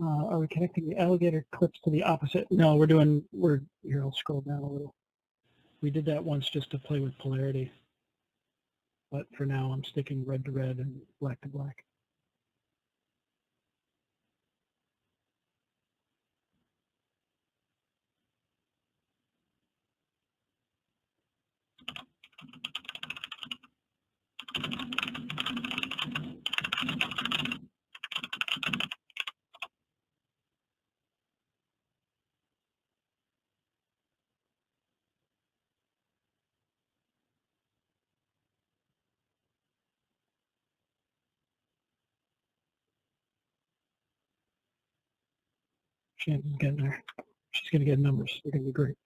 Are we connecting the alligator clips to the opposite? No, here, I'll scroll down a little. We did that once just to play with polarity. But for now, I'm sticking red to red and black to black. Shannon's getting there. She's going to get numbers. They're going to be great.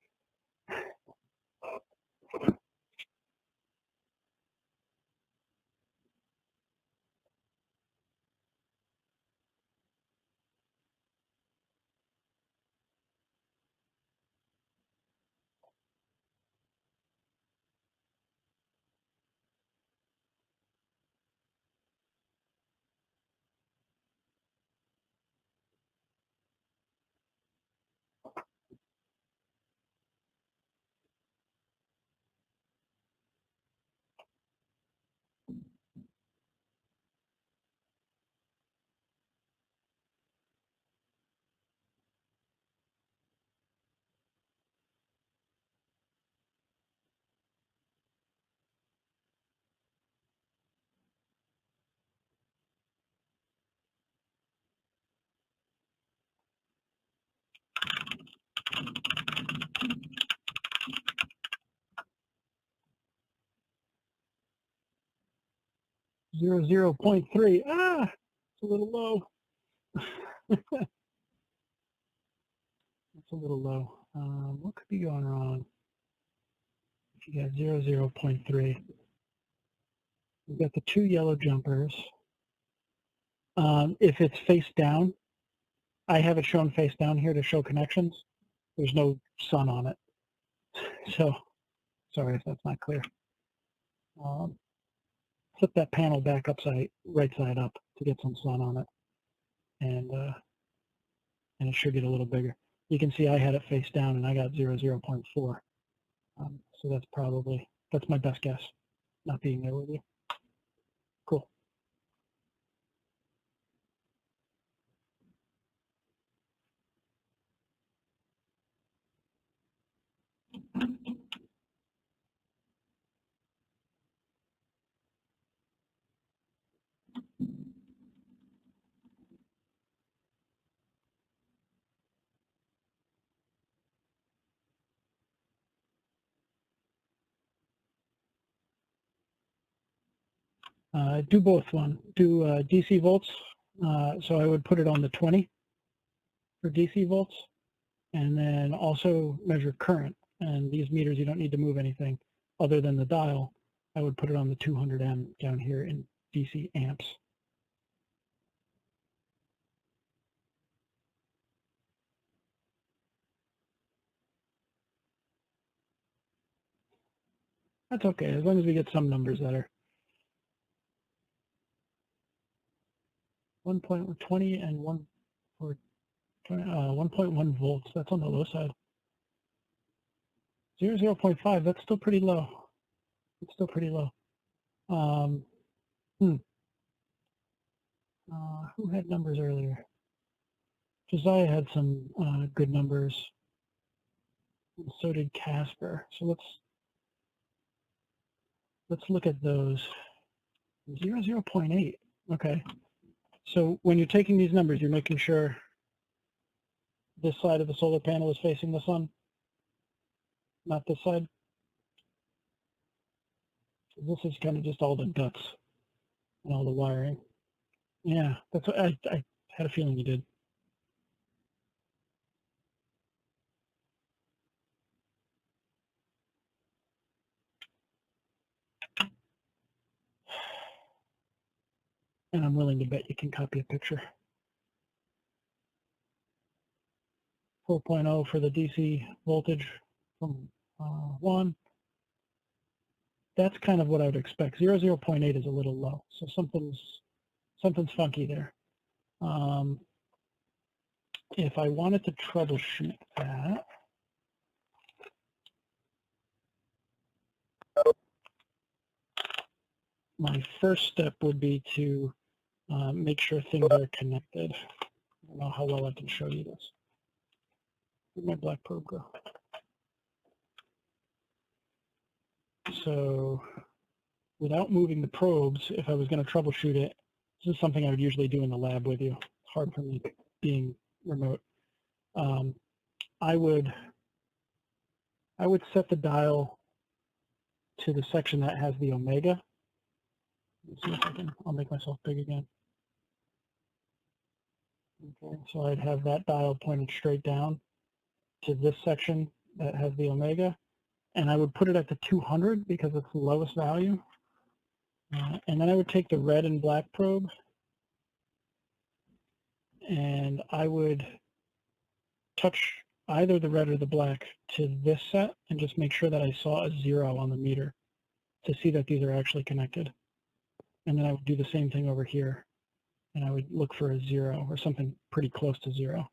0.3. Ah, it's a little low. It's a little low. What could be going wrong? If you got 0.3. We've got the 2 yellow jumpers. If it's face down, I have it shown face down here to show connections. There's no sun on it. So, sorry if that's not clear. Flip that panel back right side up to get some sun on it. And it should get a little bigger. You can see I had it face down and I got 0.4. So that's my best guess, not being there with you. Cool. Do both do DC volts. So I would put it on the 20 for DC volts, and then also measure current. And these meters, you don't need to move anything other than the dial. I would put it on the 200M down here in DC amps. That's okay, as long as we get some numbers that are 1.20 and 1.1 volts. That's on the low side. 0.5, that's still pretty low. It's still pretty low. Who had numbers earlier? Josiah had some good numbers. And so did Casper. So let's look at those. 0.8. Okay. So when you're taking these numbers, you're making sure this side of the solar panel is facing the sun, not this side. This is kind of just all the guts and all the wiring. Yeah, that's what I had a feeling you did. And I'm willing to bet you can copy a picture. 4.0 for the DC voltage from 1. That's kind of what I would expect. 0.8 is a little low, so something's funky there. If I wanted to troubleshoot that, my first step would be to make sure things are connected. I don't know how well I can show you this. Where'd my black probe go? So without moving the probes, if I was going to troubleshoot it, this is something I would usually do in the lab with you. It's hard for me being remote. I would set the dial to the section that has the omega. Let's see if I'll make myself big again. Okay, so I'd have that dial pointed straight down to this section that has the omega, and I would put it at the 200 because it's the lowest value. And then I would take the red and black probe, and I would touch either the red or the black to this set and just make sure that I saw a 0 on the meter to see that these are actually connected. And then I would do the same thing over here, and I would look for a 0 or something pretty close to 0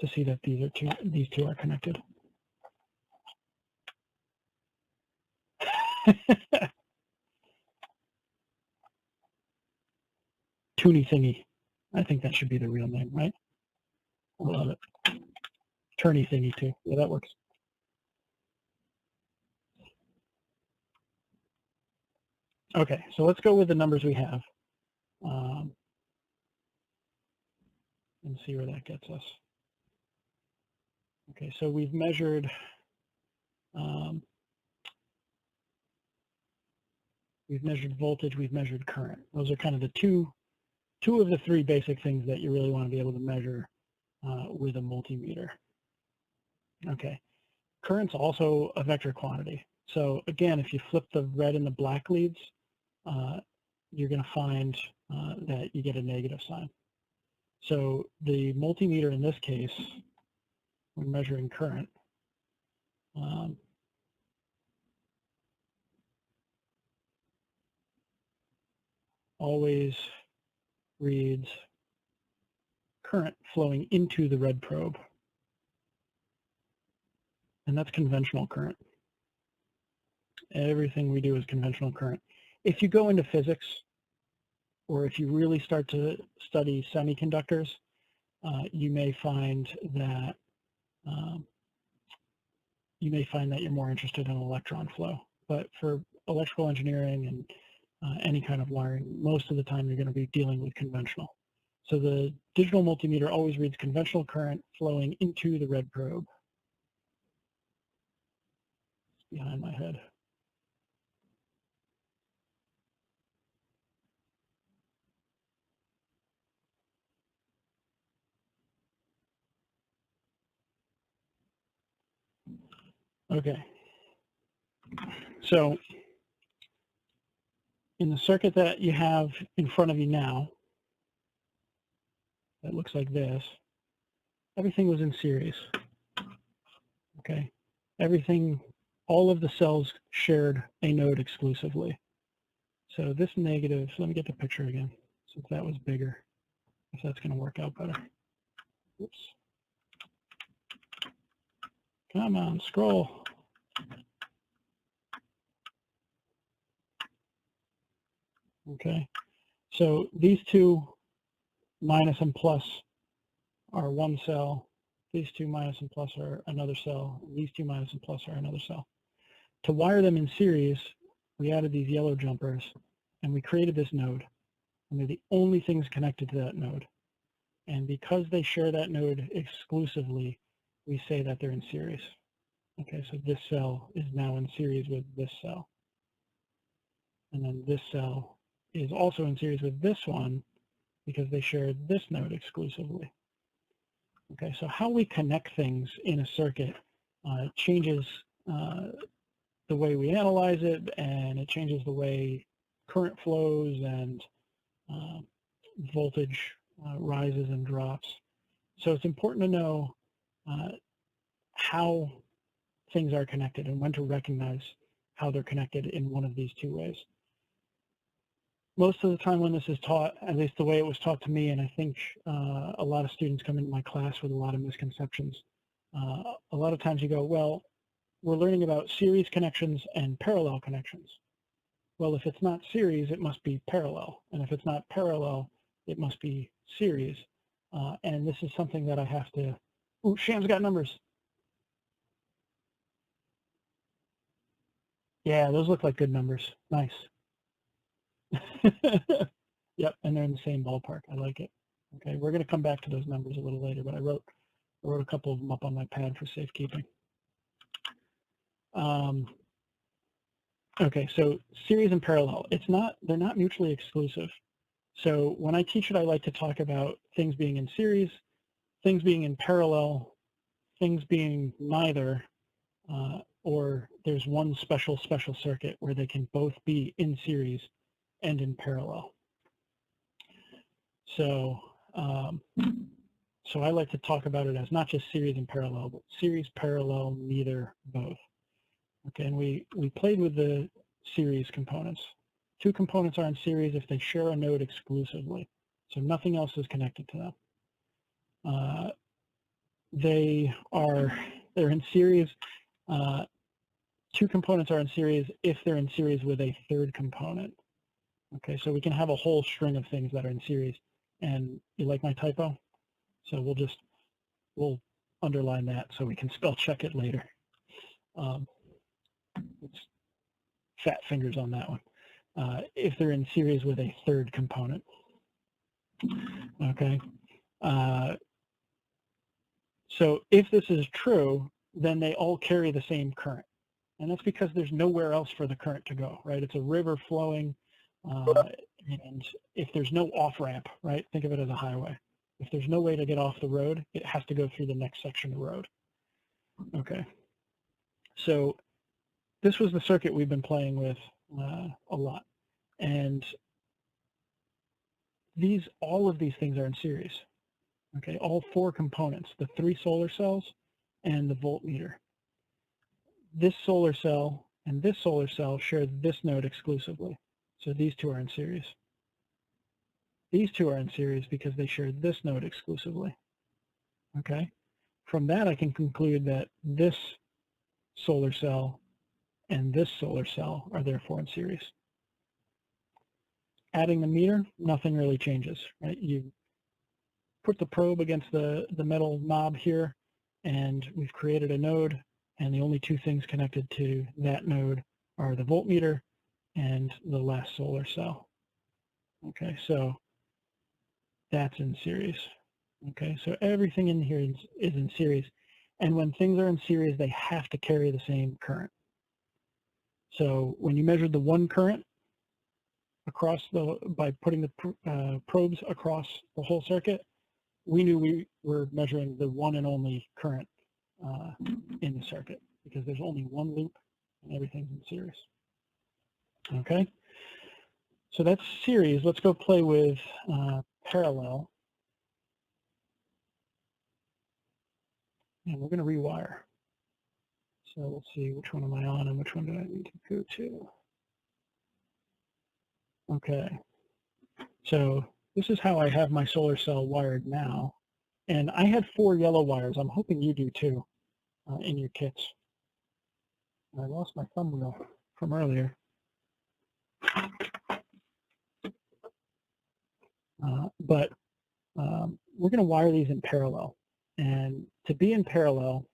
to see that these two are connected. Toony Thingy. I think that should be the real name, right? I love it. Turny Thingy too. Yeah, that works. Okay, so let's go with the numbers we have and see where that gets us. Okay, so we've measured we've measured voltage, we've measured current. Those are kind of the two of the three basic things that you really want to be able to measure with a multimeter. Okay, current's also a vector quantity. So again, if you flip the red and the black leads, you're going to find that you get a negative sign. So the multimeter in this case, we're measuring current. Always reads current flowing into the red probe. And that's conventional current. Everything we do is conventional current. If you go into physics, or if you really start to study semiconductors, you may find that you're more interested in electron flow. But for electrical engineering and any kind of wiring, most of the time you're going to be dealing with conventional. So the digital multimeter always reads conventional current flowing into the red probe. It's behind my head. Okay. So in the circuit that you have in front of you now, that looks like this, everything was in series. Okay. Everything, all of the cells shared a node exclusively. So this negative, so let me get the picture again, since that was bigger, if that's going to work out better. Oops. Come on, scroll. Okay. So these two minus and plus are one cell. These two minus and plus are another cell. These two minus and plus are another cell. To wire them in series, we added these yellow jumpers, and we created this node. And they're the only things connected to that node. And because they share that node exclusively, we say that they're in series. Okay, so this cell is now in series with this cell. And then this cell is also in series with this one because they share this node exclusively. Okay, so how we connect things in a circuit changes the way we analyze it, and it changes the way current flows and voltage rises and drops. So it's important to know how things are connected and when to recognize how they're connected in one of these two ways. Most of the time when this is taught, at least the way it was taught to me, and I think a lot of students come into my class with a lot of misconceptions, a lot of times you go, well, we're learning about series connections and parallel connections. Well, if it's not series, it must be parallel. And if it's not parallel, it must be series. And this is something that I have to, ooh, Sham's got numbers. Yeah, those look like good numbers. Nice. Yep, and they're in the same ballpark. I like it. Okay, we're going to come back to those numbers a little later, but I wrote a couple of them up on my pad for safekeeping. Okay, so series and parallel. They're not mutually exclusive. So when I teach it, I like to talk about things being in series, things being in parallel, things being neither, or there's one special circuit where they can both be in series and in parallel. So, so I like to talk about it as not just series and parallel, but series, parallel, neither, both. Okay, and we played with the series components. Two components are in series if they share a node exclusively, so nothing else is connected to them. They're in series. Two components are in series if they're in series with a third component. Okay, so we can have a whole string of things that are in series. And you like my typo? So we'll underline that so we can spell check it later. It's fat fingers on that one. If they're in series with a third component. Okay. So if this is true, then they all carry the same current. And that's because there's nowhere else for the current to go, right? It's a river flowing, and if there's no off-ramp, right, think of it as a highway. If there's no way to get off the road, it has to go through the next section of road. Okay. So this was the circuit we've been playing with a lot. And all of these things are in series. Okay, all 4 components, the 3 solar cells and the voltmeter. This solar cell and this solar cell share this node exclusively. So these 2 are in series. These 2 are in series because they share this node exclusively. Okay, from that I can conclude that this solar cell and this solar cell are therefore in series. Adding the meter, nothing really changes, right? You put the probe against the metal knob here, and we've created a node, and the only 2 things connected to that node are the voltmeter and the last solar cell. Okay, so that's in series. Okay, so everything in here is in series, and when things are in series, they have to carry the same current. So when you measured the 1 current across by putting the probes across the whole circuit, we knew we were measuring the 1 and only current in the circuit because there's only 1 loop and everything's in series. Okay, so that's series. Let's go play with parallel. And we're going to rewire. So let's see, which one am I on and which one do I need to go to? Okay, so this is how I have my solar cell wired now. And I had 4 yellow wires. I'm hoping you do too in your kits. I lost my thumb wheel from earlier. But we're going to wire these in parallel. And to be in parallel,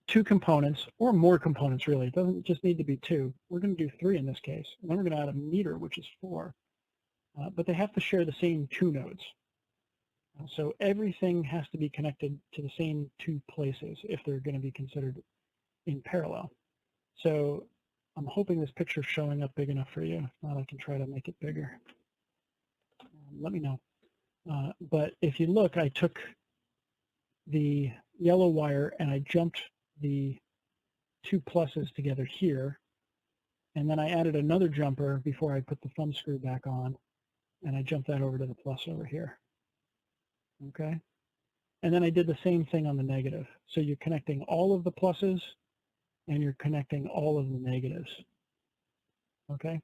2 components, or more components really, it doesn't just need to be 2. We're going to do 3 in this case. And then we're going to add a meter, which is 4. But they have to share the same 2 nodes. So everything has to be connected to the same 2 places if they're going to be considered in parallel. So I'm hoping this picture's showing up big enough for you. If not, I can try to make it bigger. Let me know. But if you look, I took the yellow wire and I jumped the 2 pluses together here, and then I added another jumper before I put the thumb screw back on, and I jumped that over to the plus over here. Okay, and then I did the same thing on the negative. So you're connecting all of the pluses and you're connecting all of the negatives. Okay,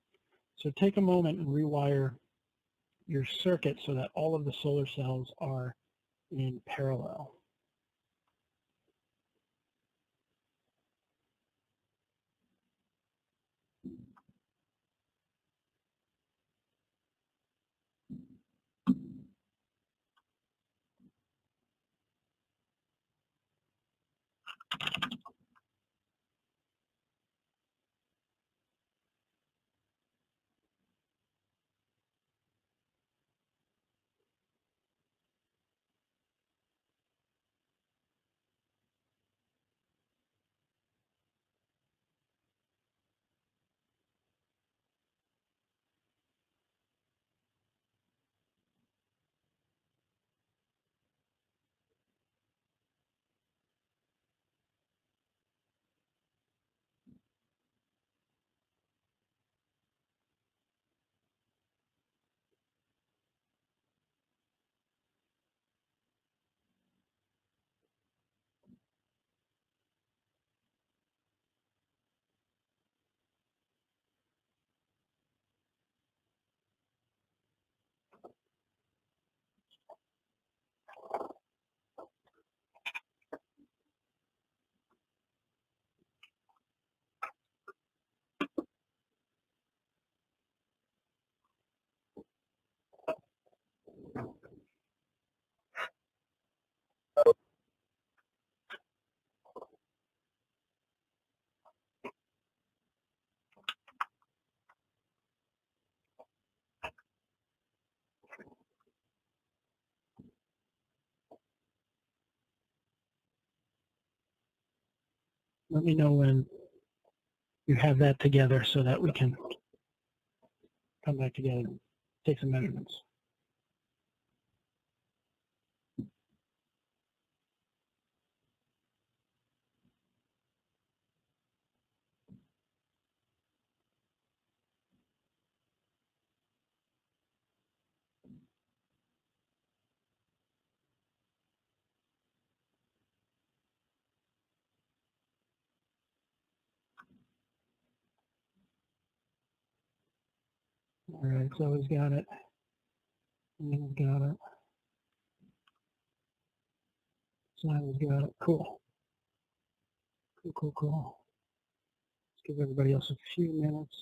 so take a moment and rewire your circuit so that all of the solar cells are in parallel. let me know when you have that together so that we can come back together and take some measurements. All right, Zoe's got it. Ian's got it. Simon's got it. Cool. Cool. Let's give everybody else a few minutes.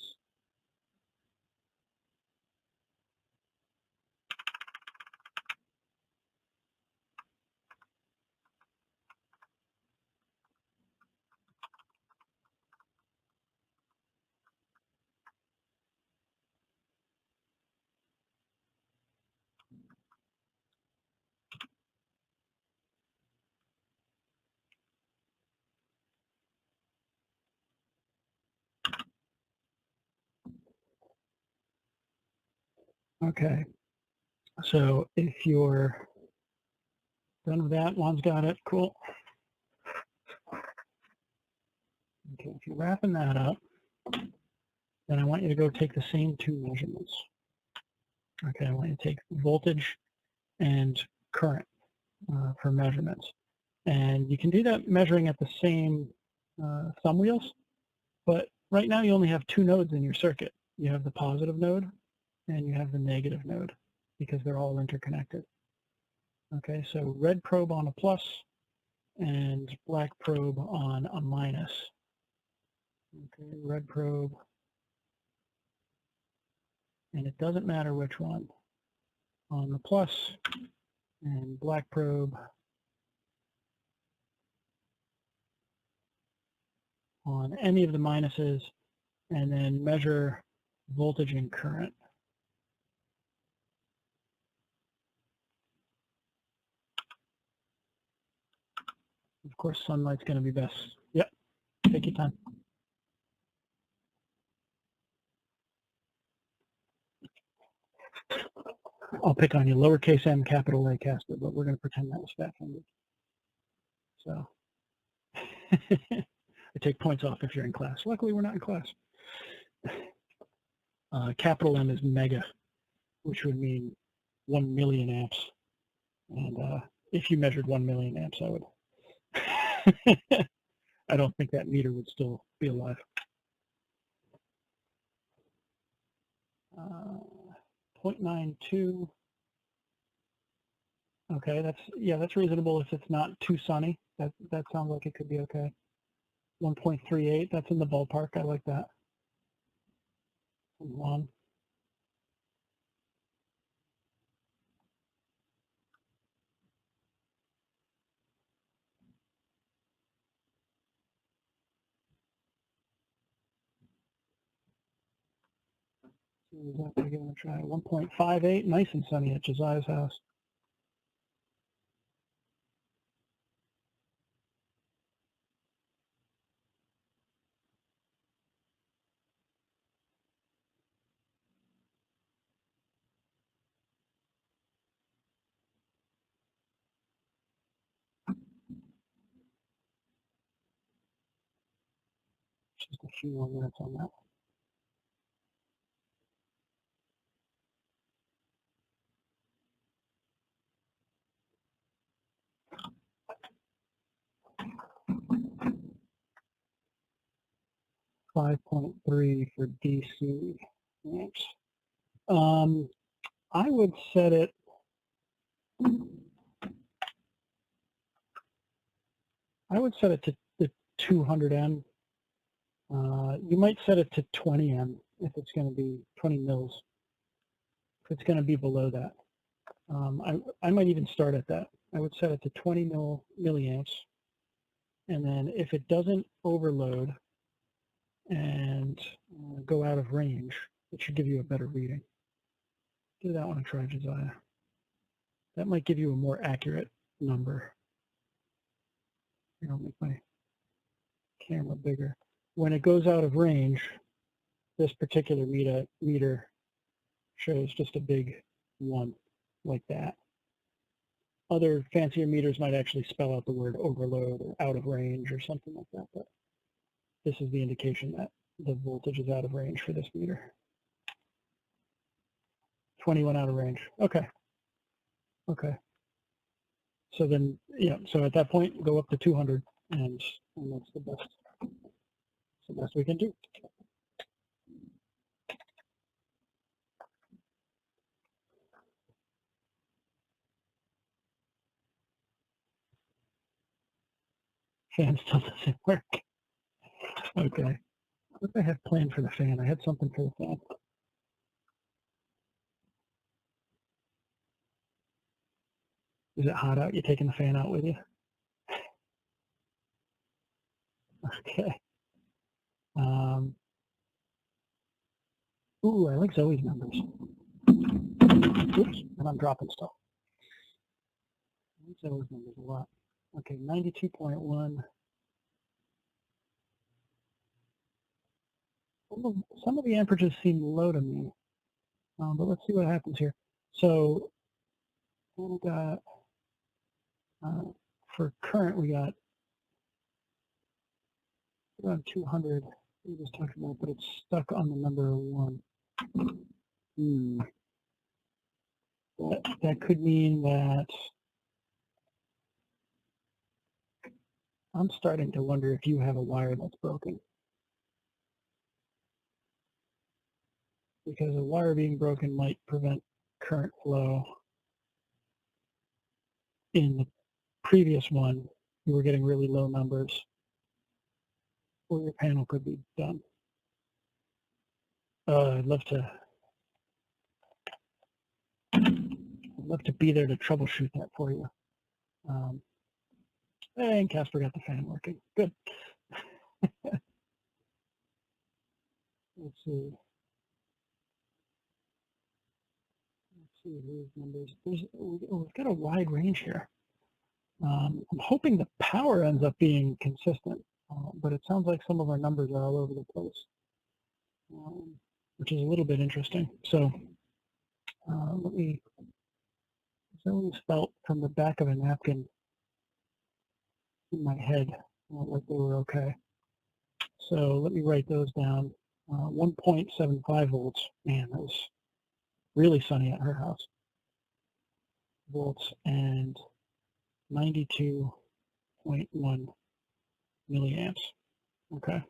Okay. So if you're done with that, Juan's got it. Cool. Okay, if you're wrapping that up, then I want you to go take the same two measurements. Okay, I want you to take voltage and current for measurements. And you can do that measuring at the same thumb wheels, but right now you only have two nodes in your circuit. You have the positive node and you have the negative node because they're all interconnected. Okay, so red probe on a plus and black probe on a minus. Okay, red probe, and it doesn't matter which one, on the plus, and black probe on any of the minuses, and then measure voltage and current. Of course, sunlight's going to be best. Yep, take your time. I'll pick on you, lowercase m, capital A, Casper, but we're going to pretend that was fat-fingered. So I take points off if you're in class. Luckily, we're not in class. Capital M is mega, which would mean 1 million amps. And if you measured 1 million amps, I would. I don't think that meter would still be alive. 0.92. Okay, that's reasonable if it's not too sunny. That sounds like it could be okay. 1.38, that's in the ballpark. I like that. 1. Give it a try. 1.58, nice and sunny at Josiah's house. Just a few more minutes on that. .3 for DC amps. I would set it. I would set it to the 200M. You might set it to 20M if it's going to be 20 mils. If it's going to be below that, I might even start at that. I would set it to 20 milliamps, and then if it doesn't overload and go out of range, it should give you a better reading. Give that one a try, Josiah. That might give you a more accurate number. Here, I'll make my camera bigger. When it goes out of range, this particular meter shows just a big 1 like that. Other fancier meters might actually spell out the word overload or out of range or something like that, but this is the indication that the voltage is out of range for this meter. 21 out of range. Okay. Okay. So then, yeah, so at that point, go up to 200, and that's the best we can do. Fan still doesn't work. Okay. What did I have planned for the fan? I had something for the fan. Is it hot out? You taking the fan out with you? Okay. Ooh, I like Zoe's numbers. Oops, and I'm dropping stuff. I like Zoe's numbers a lot. Okay, 92.1. Some of the amperages seem low to me, but let's see what happens here. So we got, for current, we got around 200. We just talked about, but it's stuck on the number 1. That could mean that I'm starting to wonder if you have a wire that's broken. Because a wire being broken might prevent current flow. In the previous one, you were getting really low numbers, or your panel could be done. I'd love to be there to troubleshoot that for you. And Casper got the fan working. Good. Let's see. Here's numbers. We've got a wide range here. I'm hoping the power ends up being consistent, but it sounds like some of our numbers are all over the place, which is a little bit interesting. So let me, I always felt from the back of a napkin in my head like they were okay. So let me write those down. 1.75 volts. Man, that was really sunny at her house. Volts and 92.1 milliamps. Okay.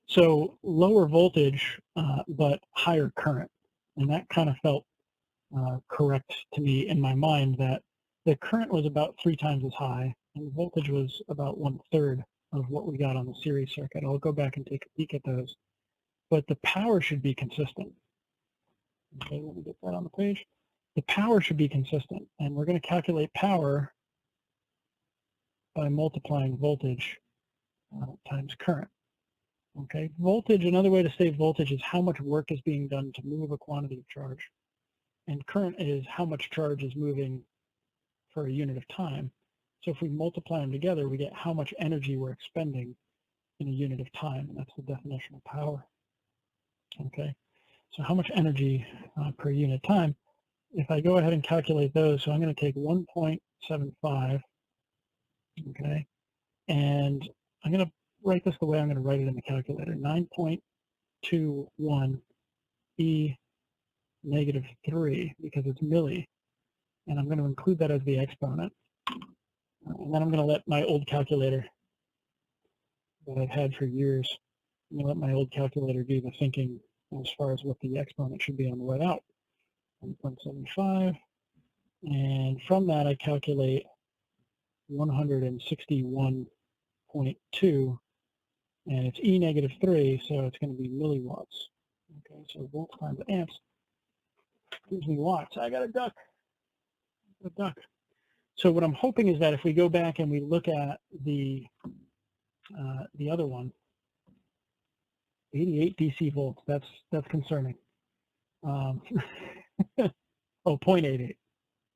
So lower voltage, but higher current. And that kind of felt correct to me in my mind, that the current was about 3 times as high and the voltage was about 1/3 of what we got on the series circuit. I'll go back and take a peek at those. But the power should be consistent. Okay, let me get that on the page. The power should be consistent, and we're going to calculate power by multiplying voltage times current. Okay, voltage, another way to say voltage is how much work is being done to move a quantity of charge. And current is how much charge is moving for a unit of time. So if we multiply them together, we get how much energy we're expending in a unit of time, and that's the definition of power. Okay, so how much energy per unit of time? If I go ahead and calculate those, so I'm going to take 1.75, okay, and I'm going to write this the way I'm going to write it in the calculator, 9.21 e negative 3, because it's milli, and I'm going to include that as the exponent. And then I'm going to let my old calculator that I've had for years, I'm going to let my old calculator do the thinking as far as what the exponent should be on the way out. 1.75, and from that I calculate 161.2, and it's E negative 3, so it's going to be milliwatts. Okay, so volts times amps gives me watts. I got a duck. So what I'm hoping is that if we go back and we look at the other one, 88 DC volts, that's concerning. Oh, 0.88.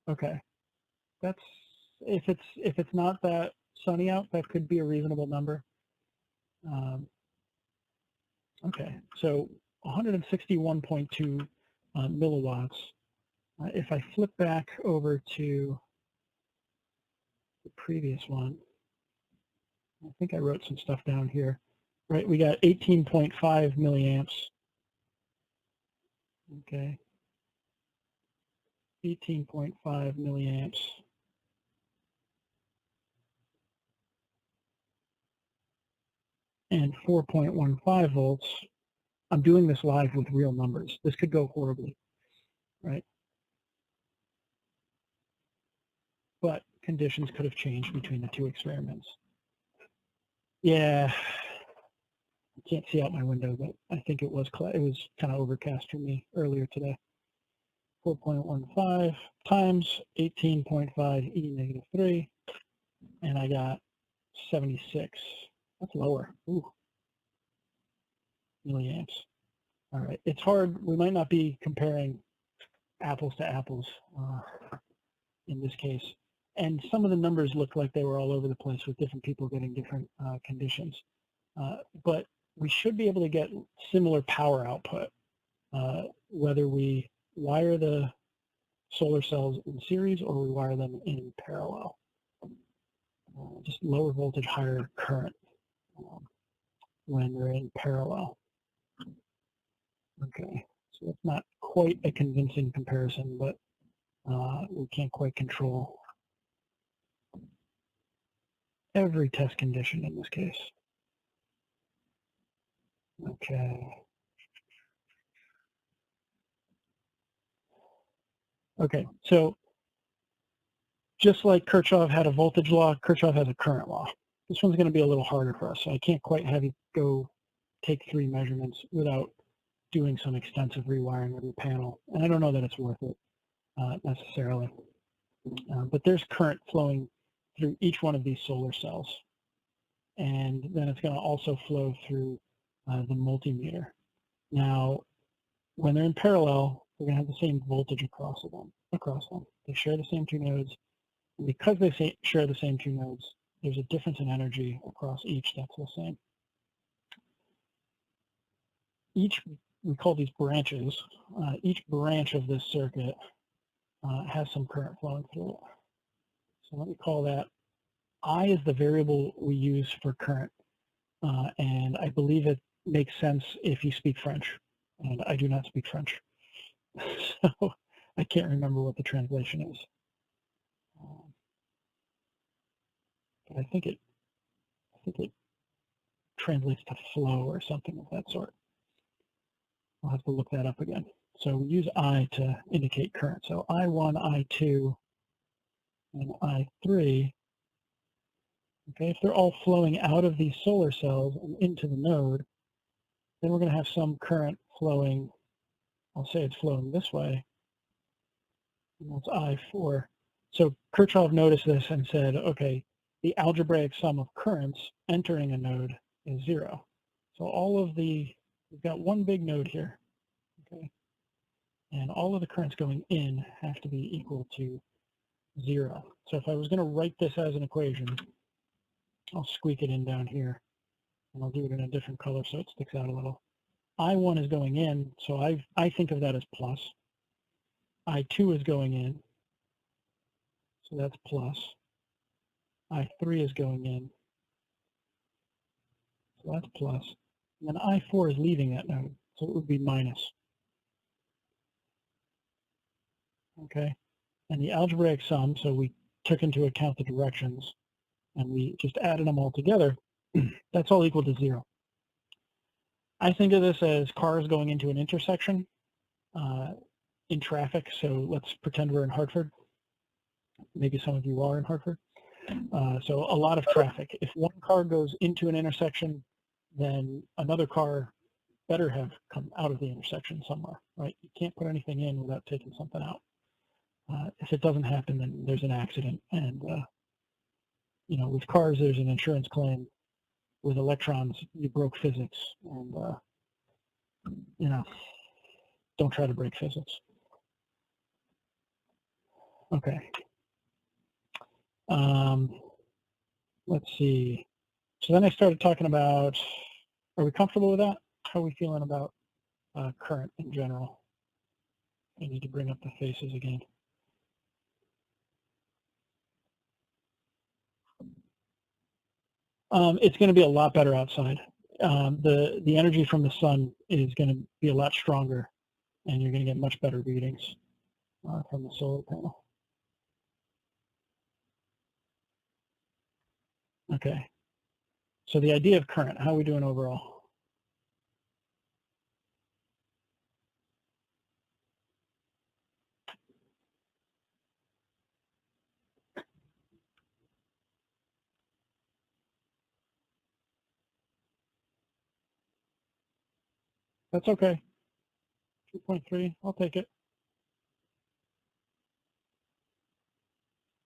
Okay, that's if it's not that sunny out, that could be a reasonable number. Okay, so 161.2 milliwatts. If I flip back over to the previous one, I think I wrote some stuff down here. Right, we got 18.5 milliamps. Okay, 18.5 milliamps. And 4.15 volts. I'm doing this live with real numbers. This could go horribly, right? But conditions could have changed between the two experiments. Yeah, I can't see out my window, but I think it was kind of overcast for me earlier today. 4.15 times 18.5 e negative 3, and I got 76. That's lower. Ooh, milliamps. All right, it's hard. We might not be comparing apples to apples in this case. And some of the numbers look like they were all over the place with different people getting different conditions. But we should be able to get similar power output, whether we wire the solar cells in series or we wire them in parallel. Just lower voltage, higher current when they're in parallel. Okay, so that's not quite a convincing comparison, but we can't quite control every test condition in this case. Okay. Okay, so just like Kirchhoff had a voltage law, Kirchhoff has a current law. This one's going to be a little harder for us, so I can't quite have you go take 3 measurements without doing some extensive rewiring of your panel. And I don't know that it's worth it necessarily. But there's current flowing through each one of these solar cells. And then it's going to also flow through the multimeter. Now, when they're in parallel, they're going to have the same voltage across them. They share the same 2 nodes. And because they share the same 2 nodes, there's a difference in energy across each that's the same. Each, we call these branches, each branch of this circuit has some current flowing through it. So let me call that I is the variable we use for current. And I believe it makes sense if you speak French. And I do not speak French. So I can't remember what the translation is. But I think it translates to flow or something of that sort. I'll have to look that up again. So we use I to indicate current. So I1, I2, and I3. Okay, if they're all flowing out of these solar cells and into the node, then we're going to have some current flowing. I'll say it's flowing this way. And that's I4. So Kirchhoff noticed this and said, okay, the algebraic sum of currents entering a node is 0. So all of we've got one big node here, okay? And all of the currents going in have to be equal to 0. So if I was going to write this as an equation, I'll squeak it in down here, and I'll do it in a different color so it sticks out a little. I1 is going in, so I think of that as plus. I2 is going in, so that's plus. I3 is going in, so that's plus. And then I4 is leaving that node, so it would be minus. Okay, and the algebraic sum, so we took into account the directions, and we just added them all together, that's all equal to 0. I think of this as cars going into an intersection in traffic, so let's pretend we're in Hartford. Maybe some of you are in Hartford. So a lot of traffic. If one car goes into an intersection, then another car better have come out of the intersection somewhere, right? You can't put anything in without taking something out. If it doesn't happen, then there's an accident. And, you know, with cars, there's an insurance claim. With electrons, you broke physics. And, you know, don't try to break physics. Okay. Let's see. So then I started talking about, are we comfortable with that? How are we feeling about current in general? I need to bring up the faces again. It's going to be a lot better outside. The energy from the sun is going to be a lot stronger, and you're going to get much better readings from the solar panel. Okay. So the idea of current, how are we doing overall? That's okay. 2.3, I'll take it.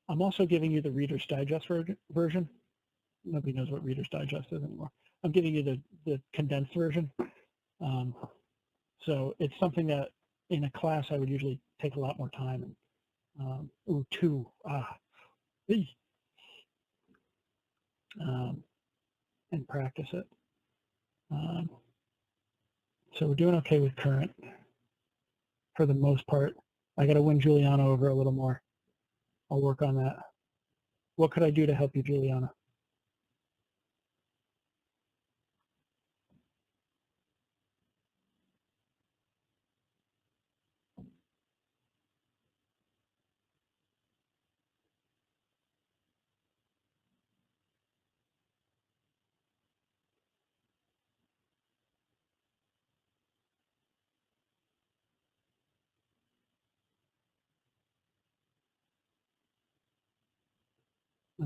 I'm also giving you the Reader's Digest version. Nobody knows what Reader's Digest is anymore. I'm giving you the condensed version. So it's something that in a class I would usually take a lot more time and and practice it. So we're doing okay with current for the most part. I got to win Juliana over a little more. I'll work on that. What could I do to help you, Juliana?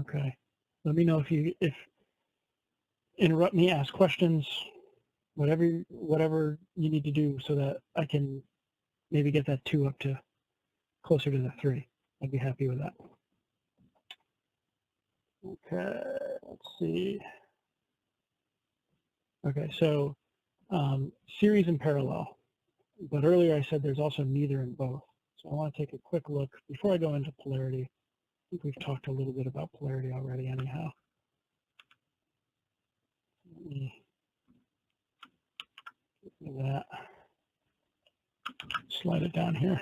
Okay. Let me know if interrupt me, ask questions, whatever you need to do so that I can maybe get that 2 up to closer to the 3. I'd be happy with that. Okay, let's see. Okay, so series and parallel. But earlier I said there's also neither and both. So I want to take a quick look before I go into polarity. I think we've talked a little bit about polarity already anyhow. Let me get rid of that. Slide it down here.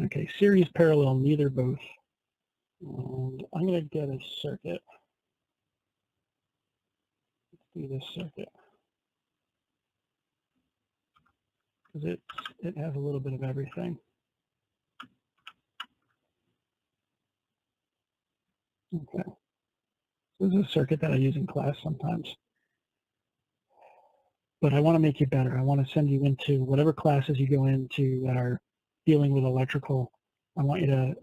Okay, series, parallel, neither, both. And I'm going to get a circuit. Let's do this circuit. Because it has a little bit of everything. Okay. So this is a circuit that I use in class sometimes. But I want to make you better. I want to send you into whatever classes you go into that are dealing with electrical. I want you to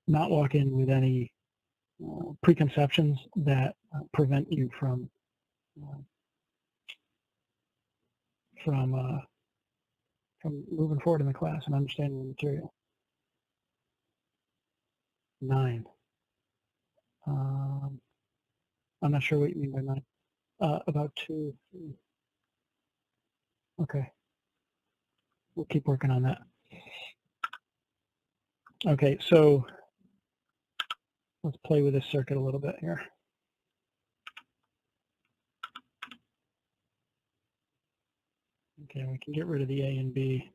not walk in with any preconceptions that prevent you from moving forward in the class and understanding the material. 9. I'm not sure what you mean by 9. About 2. Okay. We'll keep working on that. Okay, so let's play with this circuit a little bit here. Okay, we can get rid of the A and B.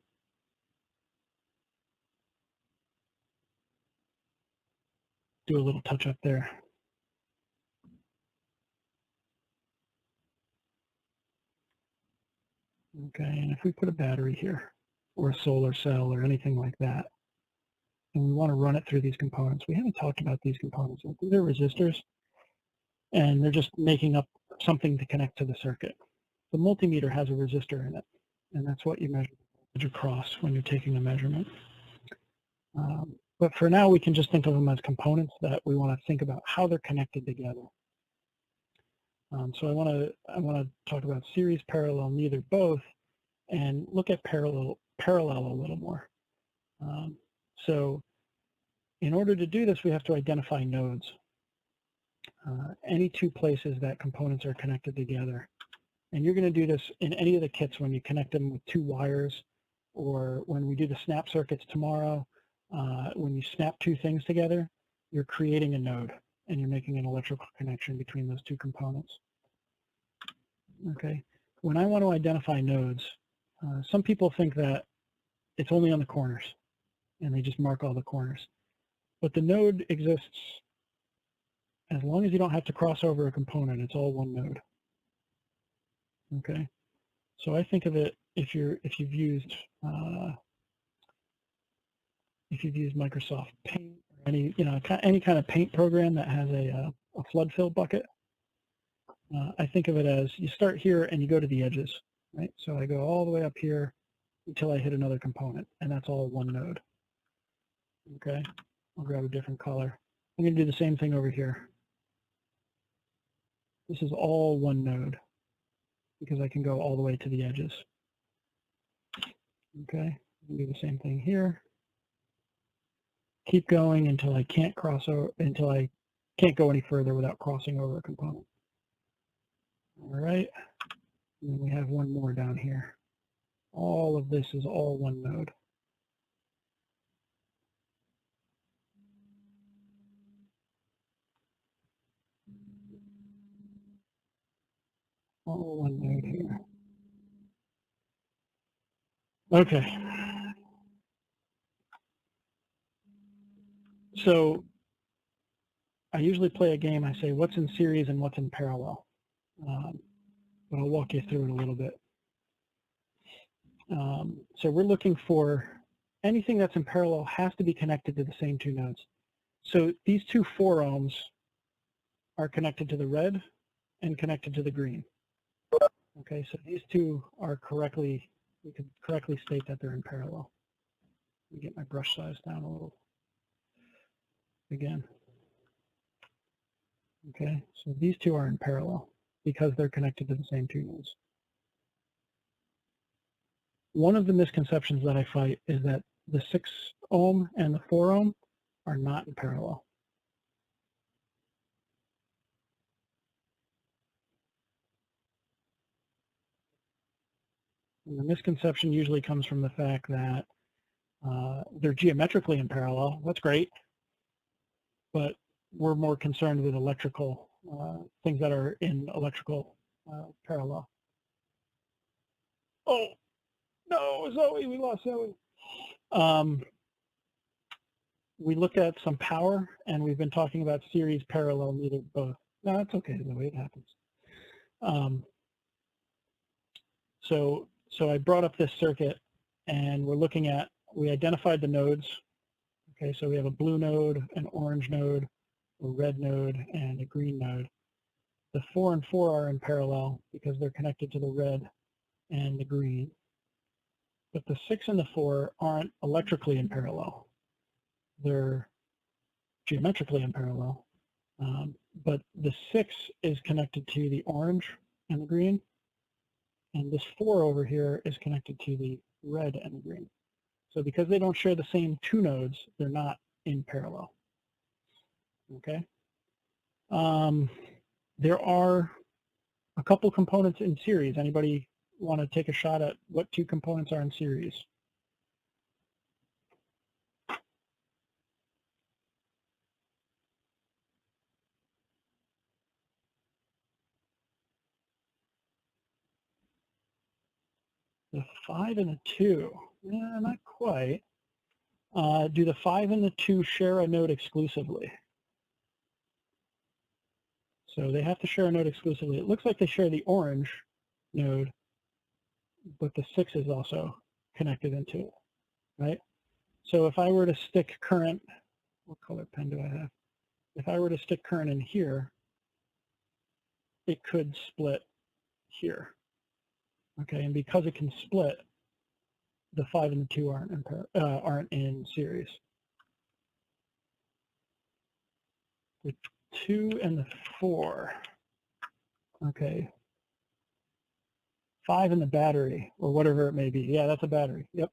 Do a little touch up there. Okay, and if we put a battery here, or a solar cell, or anything like that, and we want to run it through these components, we haven't talked about these components. They're resistors, and they're just making up something to connect to the circuit. The multimeter has a resistor in it, and that's what you measure across when you're taking a measurement. But for now, we can just think of them as components that we want to think about how they're connected together. So I want to talk about series, parallel, neither, both, and look at parallel a little more. So in order to do this, we have to identify nodes. Any 2 places that components are connected together. And you're going to do this in any of the kits when you connect them with 2 wires, or when we do the snap circuits tomorrow, when you snap 2 things together, you're creating a node and you're making an electrical connection between those two components. Okay, when I want to identify nodes, some people think that it's only on the corners and they just mark all the corners. But the node exists as long as you don't have to cross over a component. It's all one node. Okay, so I think of it if you've used Microsoft Paint or any kind of paint program that has a flood fill bucket. I think of it as you start here and you go to the edges, right? So I go all the way up here until I hit another component, and that's all one node. Okay, I'll grab a different color. I'm going to do the same thing over here. This is all one node because I can go all the way to the edges. Okay, do the same thing here. Keep going until I can't cross over, until I can't go any further without crossing over a component. All right, and then we have one more down here. All of this is all one node. All one node here. Okay. So I usually play a game. I say what's in series and what's in parallel. But I'll walk you through it a little bit. So we're looking for anything that's in parallel has to be connected to the same two nodes. So these two 4 ohms are connected to the red and connected to the green. Okay, so these two are correctly, we can correctly state that they're in parallel. Let me get my brush size down a little again. Okay, so these two are in parallel because they're connected to the same two nodes. One of the misconceptions that I fight is that the 6 ohm and the 4 ohm are not in parallel. And the misconception usually comes from the fact that they're geometrically in parallel. That's great, but we're more concerned with electrical things that are in electrical parallel. Oh, no, Zoe, we lost Zoe. We looked at some power, and we've been talking about series, parallel, needed both. No, that's okay, Zoe, it happens. So I brought up this circuit, and we're looking at, we identified the nodes. Okay, so we have a blue node, an orange node, a red node, and a green node. The 4 and 4 are in parallel because they're connected to the red and the green. But the 6 and the 4 aren't electrically in parallel. They're geometrically in parallel. But the 6 is connected to the orange and the green. And this 4 over here is connected to the red and the green. So because they don't share the same two nodes, they're not in parallel. Okay. There are a couple components in series. Anybody want to take a shot at what 2 components are in series? The 5 and the 2. Not quite. Do the 5 and the 2 share a node exclusively? So they have to share a node exclusively. It looks like they share the orange node, but the 6 is also connected into it, right? So if I were to stick current, what color pen do I have? If I were to stick current in here, it could split here. Okay, and because it can split, the 5 and the 2 aren't in series. The 2 and the 4. Okay. 5 in the battery, or whatever it may be. Yeah, that's a battery. Yep.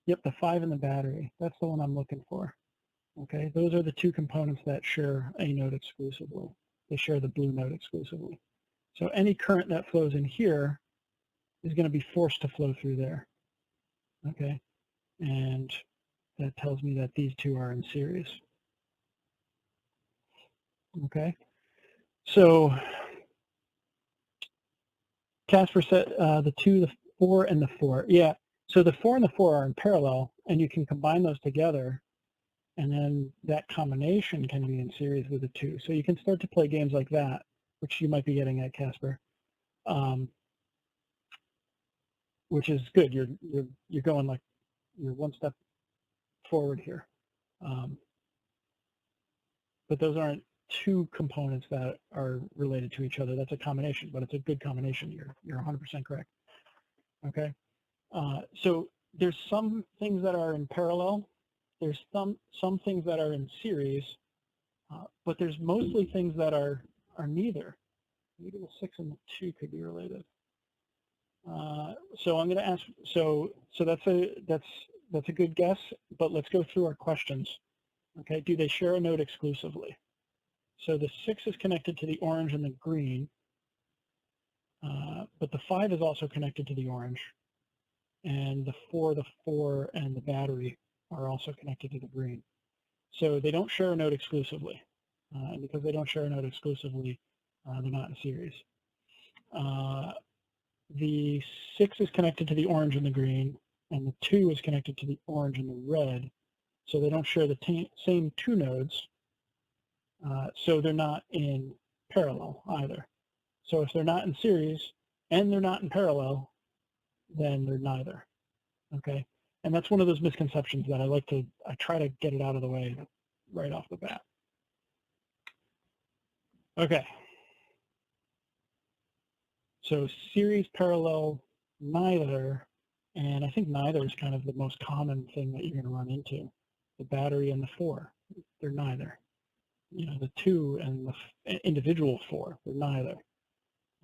Yep, the 5 in the battery. That's the one I'm looking for. Okay, those are the 2 components that share a node exclusively. They share the blue node exclusively. So any current that flows in here is going to be forced to flow through there. Okay, and that tells me that these 2 are in series. Okay, so Casper said the 2, the 4, and the 4. Yeah, so the 4 and the 4 are in parallel, and you can combine those together, and then that combination can be in series with the 2. So you can start to play games like that, which you might be getting at, Casper, which is good. You're going like you're one step forward here. But those aren't two components that are related to each other. That's a combination, but it's a good combination. You're 100% correct. Okay. So there's some things that are in parallel. There's some things that are in series, but there's mostly things that are neither. Maybe the 6 and the 2 could be related. So I'm going to ask. So that's a good guess. But let's go through our questions. Okay. Do they share a node exclusively? So the 6 is connected to the orange and the green, but the 5 is also connected to the orange, and the 4, and the battery are also connected to the green. So they don't share a node exclusively, and because they don't share a node exclusively, they're not in series. The 6 is connected to the orange and the green, and the 2 is connected to the orange and the red, so they don't share the same 2 nodes. So they're not in parallel either. So if they're not in series and they're not in parallel, then they're neither. Okay, and that's one of those misconceptions that I try to get it out of the way right off the bat. Okay, so series, parallel, neither, and I think neither is kind of the most common thing that you're going to run into. The battery and the 4, they're neither. You know, the 2 and the individual 4, they're neither.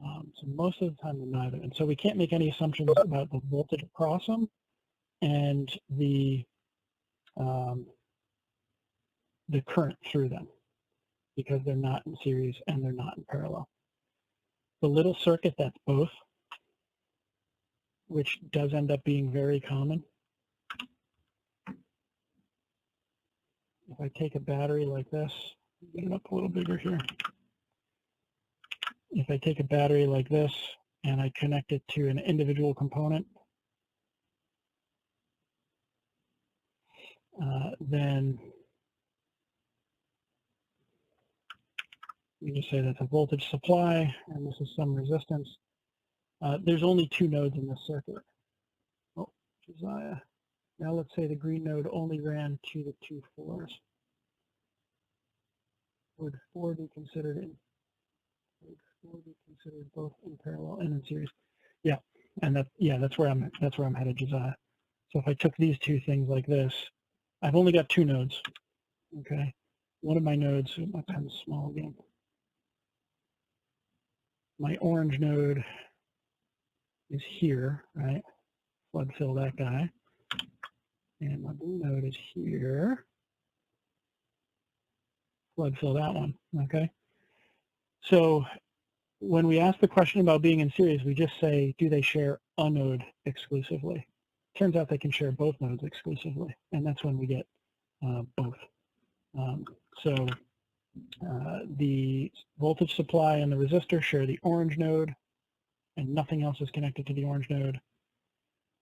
So most of the time they're neither. And so we can't make any assumptions about the voltage across them and the current through them because they're not in series and they're not in parallel. The little circuit that's both, which does end up being very common. If I take a battery like this, get it up a little bigger here. If I take a battery like this and I connect it to an individual component, then we just say that's a voltage supply, and this is some resistance. There's only 2 nodes in this circuit. Oh, Josiah. Now let's say the green node only ran to the 2 4s. Would 4 be considered both in parallel and in series? Yeah, and that's where I'm headed, Josiah. So if I took these 2 things like this, I've only got 2 nodes. Okay, one of my nodes, my pen's small again. My orange node is here, right? Flood fill that guy. And my blue node is here. Flood fill that one, okay? So when we ask the question about being in series, we just say, do they share a node exclusively? Turns out they can share both nodes exclusively, and that's when we get both. So the voltage supply and the resistor share the orange node, and nothing else is connected to the orange node.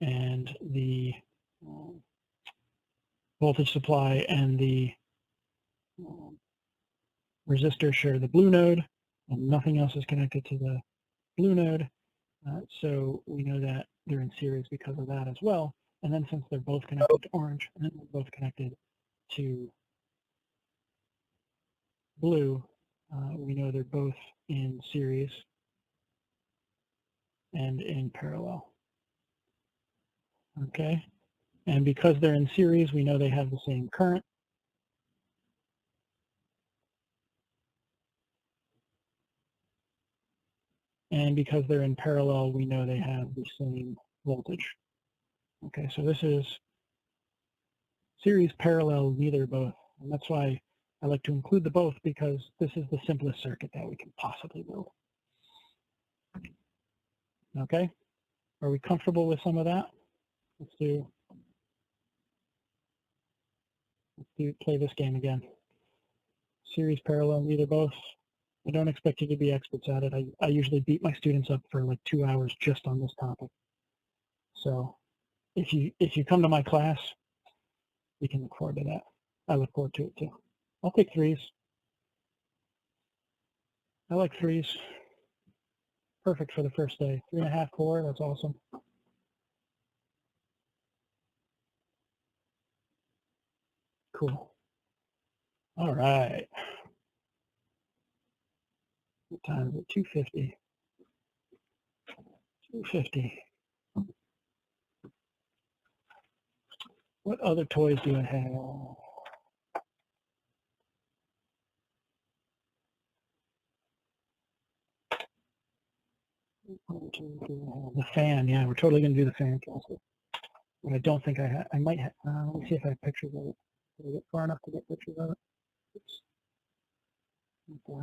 And the voltage supply and the resistor share the blue node, and nothing else is connected to the blue node. So we know that they're in series because of that as well. And then since they're both connected to orange, and then they're both connected to blue, we know they're both in series and in parallel. Okay, and because they're in series, we know they have the same current. And because they're in parallel, we know they have the same voltage. Okay, so this is series, parallel, neither, both. And that's why I like to include the both, because this is the simplest circuit that we can possibly build. Okay, are we comfortable with some of that? Let's play this game again. Series, parallel, neither, both. I don't expect you to be experts at it. I usually beat my students up for like 2 hours just on this topic. So if you come to my class, we can look forward to that. I look forward to it too. I'll take 3s. I like 3s. Perfect for the first day. 3.5, 4, that's awesome. Cool. All right. What time is it? 2:50. 2:50. What other toys do I have? The fan, yeah, we're totally going to do the fan castle. But I don't think I have. I might have. Let me see if I have pictures of it. Did I get far enough to get pictures of it? Oops. Okay.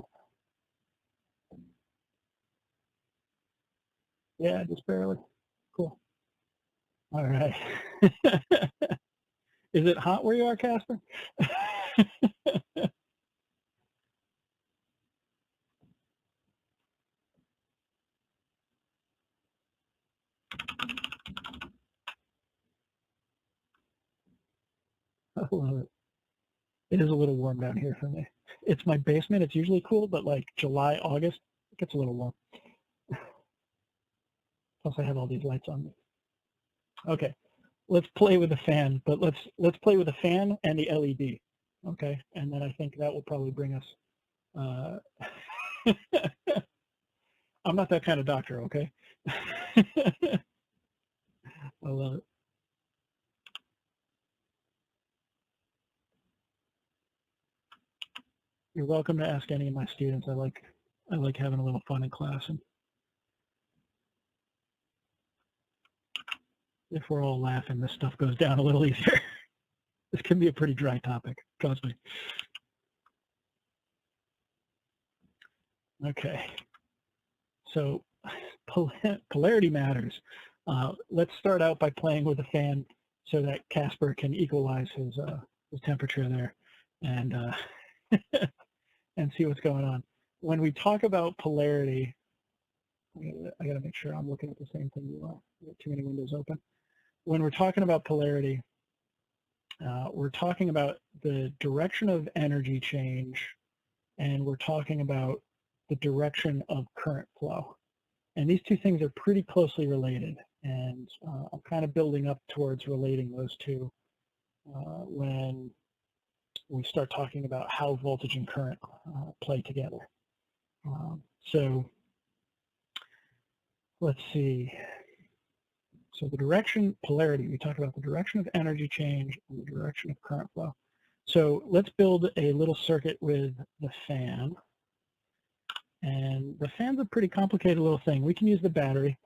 Yeah, just barely. Cool. All right. Is it hot where you are, Casper? I love it. It is a little warm down here for me. It's my basement. It's usually cool, but like July, August, it gets a little warm. Plus I have all these lights on me. Okay, let's play with the fan, but let's play with the fan and the LED. Okay, and then I think that will probably bring us. I'm not that kind of doctor, okay? I love it. You're welcome to ask any of my students. I like having a little fun in class, and if we're all laughing, this stuff goes down a little easier. This can be a pretty dry topic, trust me. Okay, so polarity matters. Let's start out by playing with a fan so that Casper can equalize his temperature there, and and see what's going on. When we talk about polarity, I got to make sure I'm looking at the same thing you are. You got too many windows open. When we're talking about polarity, we're talking about the direction of energy change, and we're talking about the direction of current flow. And these two things are pretty closely related, and I'm kind of building up towards relating those two when we start talking about how voltage and current play together. So let's see. So the direction, polarity, we talk about the direction of energy change and the direction of current flow. So let's build a little circuit with the fan. And the fan's a pretty complicated little thing. We can use the battery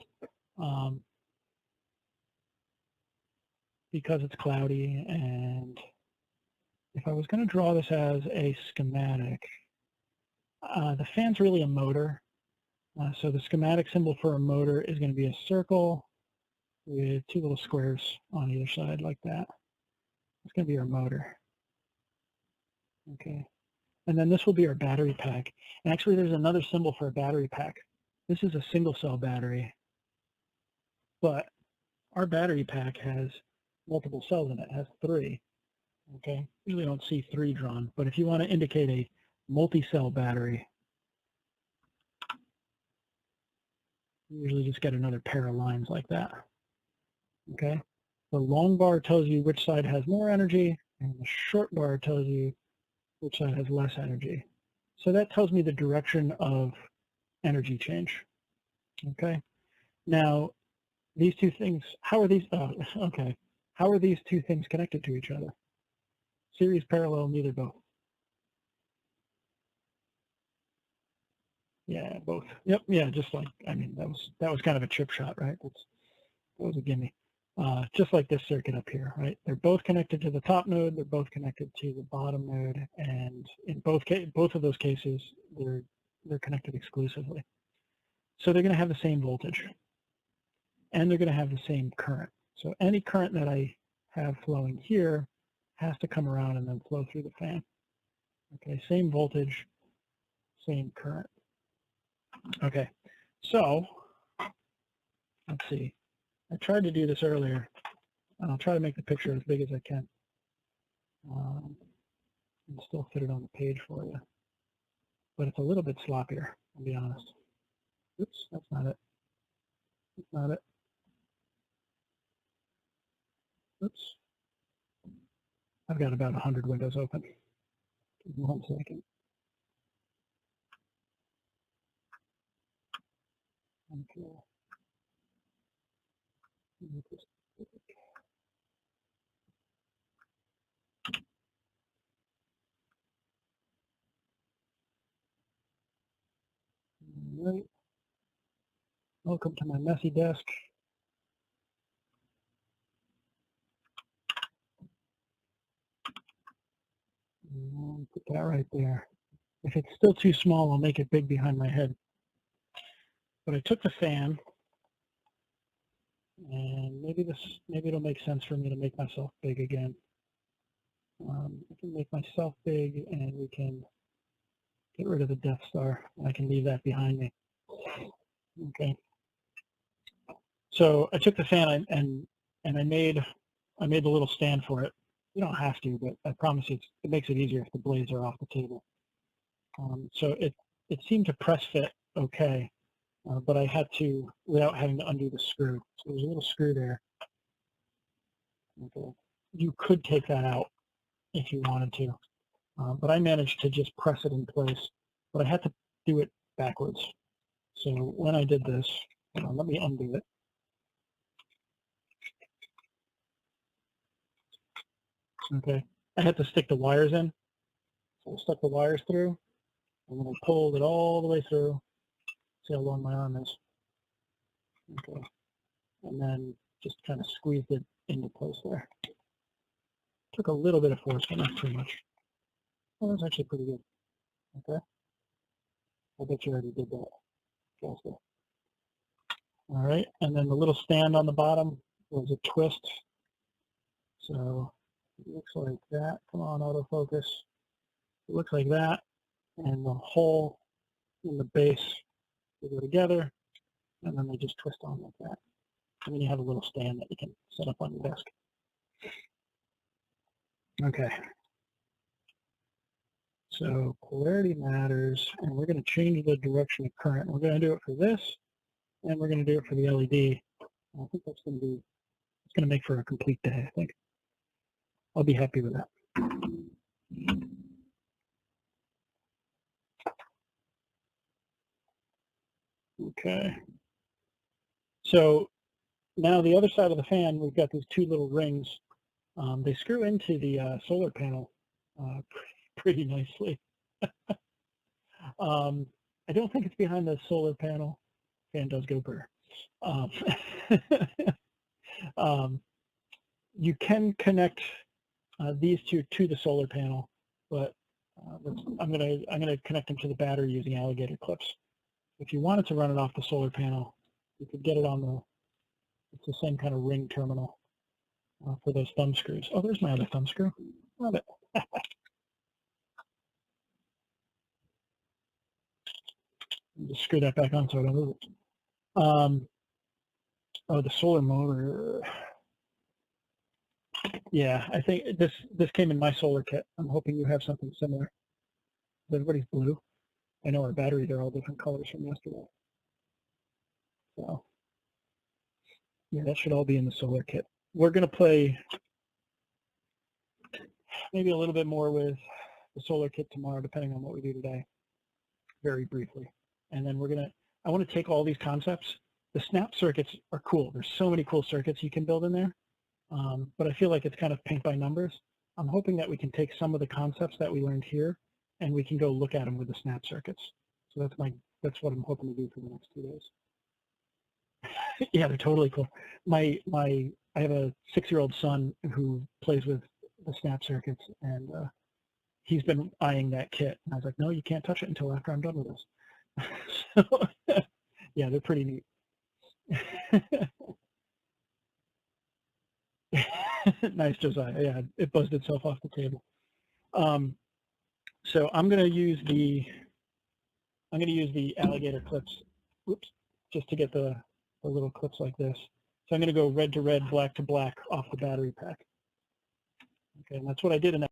because it's cloudy. And if I was going to draw this as a schematic, the fan's really a motor. So the schematic symbol for a motor is going to be a circle with two little squares on either side like that. It's going to be our motor. Okay. And then this will be our battery pack. And actually there's another symbol for a battery pack. This is a single cell battery, but our battery pack has multiple cells in it. It has 3. Okay. Usually don't see 3 drawn, but if you want to indicate a multi-cell battery, you usually just get another pair of lines like that. Okay. The long bar tells you which side has more energy, and the short bar tells you which side has less energy. So that tells me the direction of energy change. Okay. Now, these two things, how are these, okay. How are these two things connected to each other? Series, parallel, neither, both. Yeah, both. Yep, yeah, just like, I mean, that was kind of a chip shot, right? That was a gimme. Just like this circuit up here, right? They're both connected to the top node, they're both connected to the bottom node, and in both of those cases, they're connected exclusively. So they're going to have the same voltage, and they're going to have the same current. So any current that I have flowing here has to come around and then flow through the fan. Okay, same voltage, same current. Okay, so let's see. I tried to do this earlier, and I'll try to make the picture as big as I can. And still fit it on the page for you. But it's a little bit sloppier, I'll be honest. Oops, that's not it. That's not it. Oops. I've got about 100 windows open. Give me 1 second. Okay. All right. Welcome to my messy desk. And put that right there. If it's still too small, I'll make it big behind my head. But I took the fan, and maybe it'll make sense for me to make myself big again. I can make myself big, and we can get rid of the Death Star. I can leave that behind me. Okay. So I took the fan and I made the little stand for it. You don't have to, but I promise you it makes it easier if the blades are off the table. So it seemed to press fit okay, but I had to, without having to undo the screw. So there's a little screw there. Okay. You could take that out if you wanted to, but I managed to just press it in place. But I had to do it backwards. So when I did this, let me undo it. Okay, I had to stick the wires in. So I stuck the wires through, and then I pulled it all the way through. See how long my arm is. Okay, and then just kind of squeezed it into place there. Took a little bit of force, but not too much. Well, that was actually pretty good. Okay, I bet you already did that. All right, and then the little stand on the bottom was a twist. So it looks like that. Come on, autofocus. It looks like that, and the hole in the base, they go together, and then they just twist on like that. And then you have a little stand that you can set up on your desk. Okay. So polarity matters, and we're going to change the direction of current. We're going to do it for this, and we're going to do it for the LED. I think that's going to be, it's going to make for a complete day, I think. I'll be happy with that. Okay. So now the other side of the fan, we've got these two little rings. They screw into the solar panel pretty nicely. I don't think it's behind the solar panel. Fan does go burr. You can connect these two to the solar panel, but I'm gonna connect them to the battery using alligator clips. If you wanted to run it off the solar panel, you could get it on it's the same kind of ring terminal for those thumb screws. Oh, there's my other thumb screw. Love it. Just screw that back on so I don't move it. Oh, the solar motor. Yeah, I think this came in my solar kit. I'm hoping you have something similar. Everybody's blue. I know our batteries are all different colors from yesterday. So, yeah, that should all be in the solar kit. We're going to play maybe a little bit more with the solar kit tomorrow, depending on what we do today, very briefly. And then I want to take all these concepts. The snap circuits are cool. There's so many cool circuits you can build in there. But I feel like it's kind of paint by numbers. I'm hoping that we can take some of the concepts that we learned here and we can go look at them with the snap circuits. So that's what I'm hoping to do for the next 2 days. Yeah, they're totally cool. I have a 6-year-old son who plays with the snap circuits, and he's been eyeing that kit. And I was like, no, you can't touch it until after I'm done with this. So, yeah, they're pretty neat. Nice, Josiah. Yeah, it buzzed itself off the table. So I'm going to use the alligator clips, oops, just to get the little clips like this. So I'm going to go red to red, black to black off the battery pack. Okay, and that's what I did in that.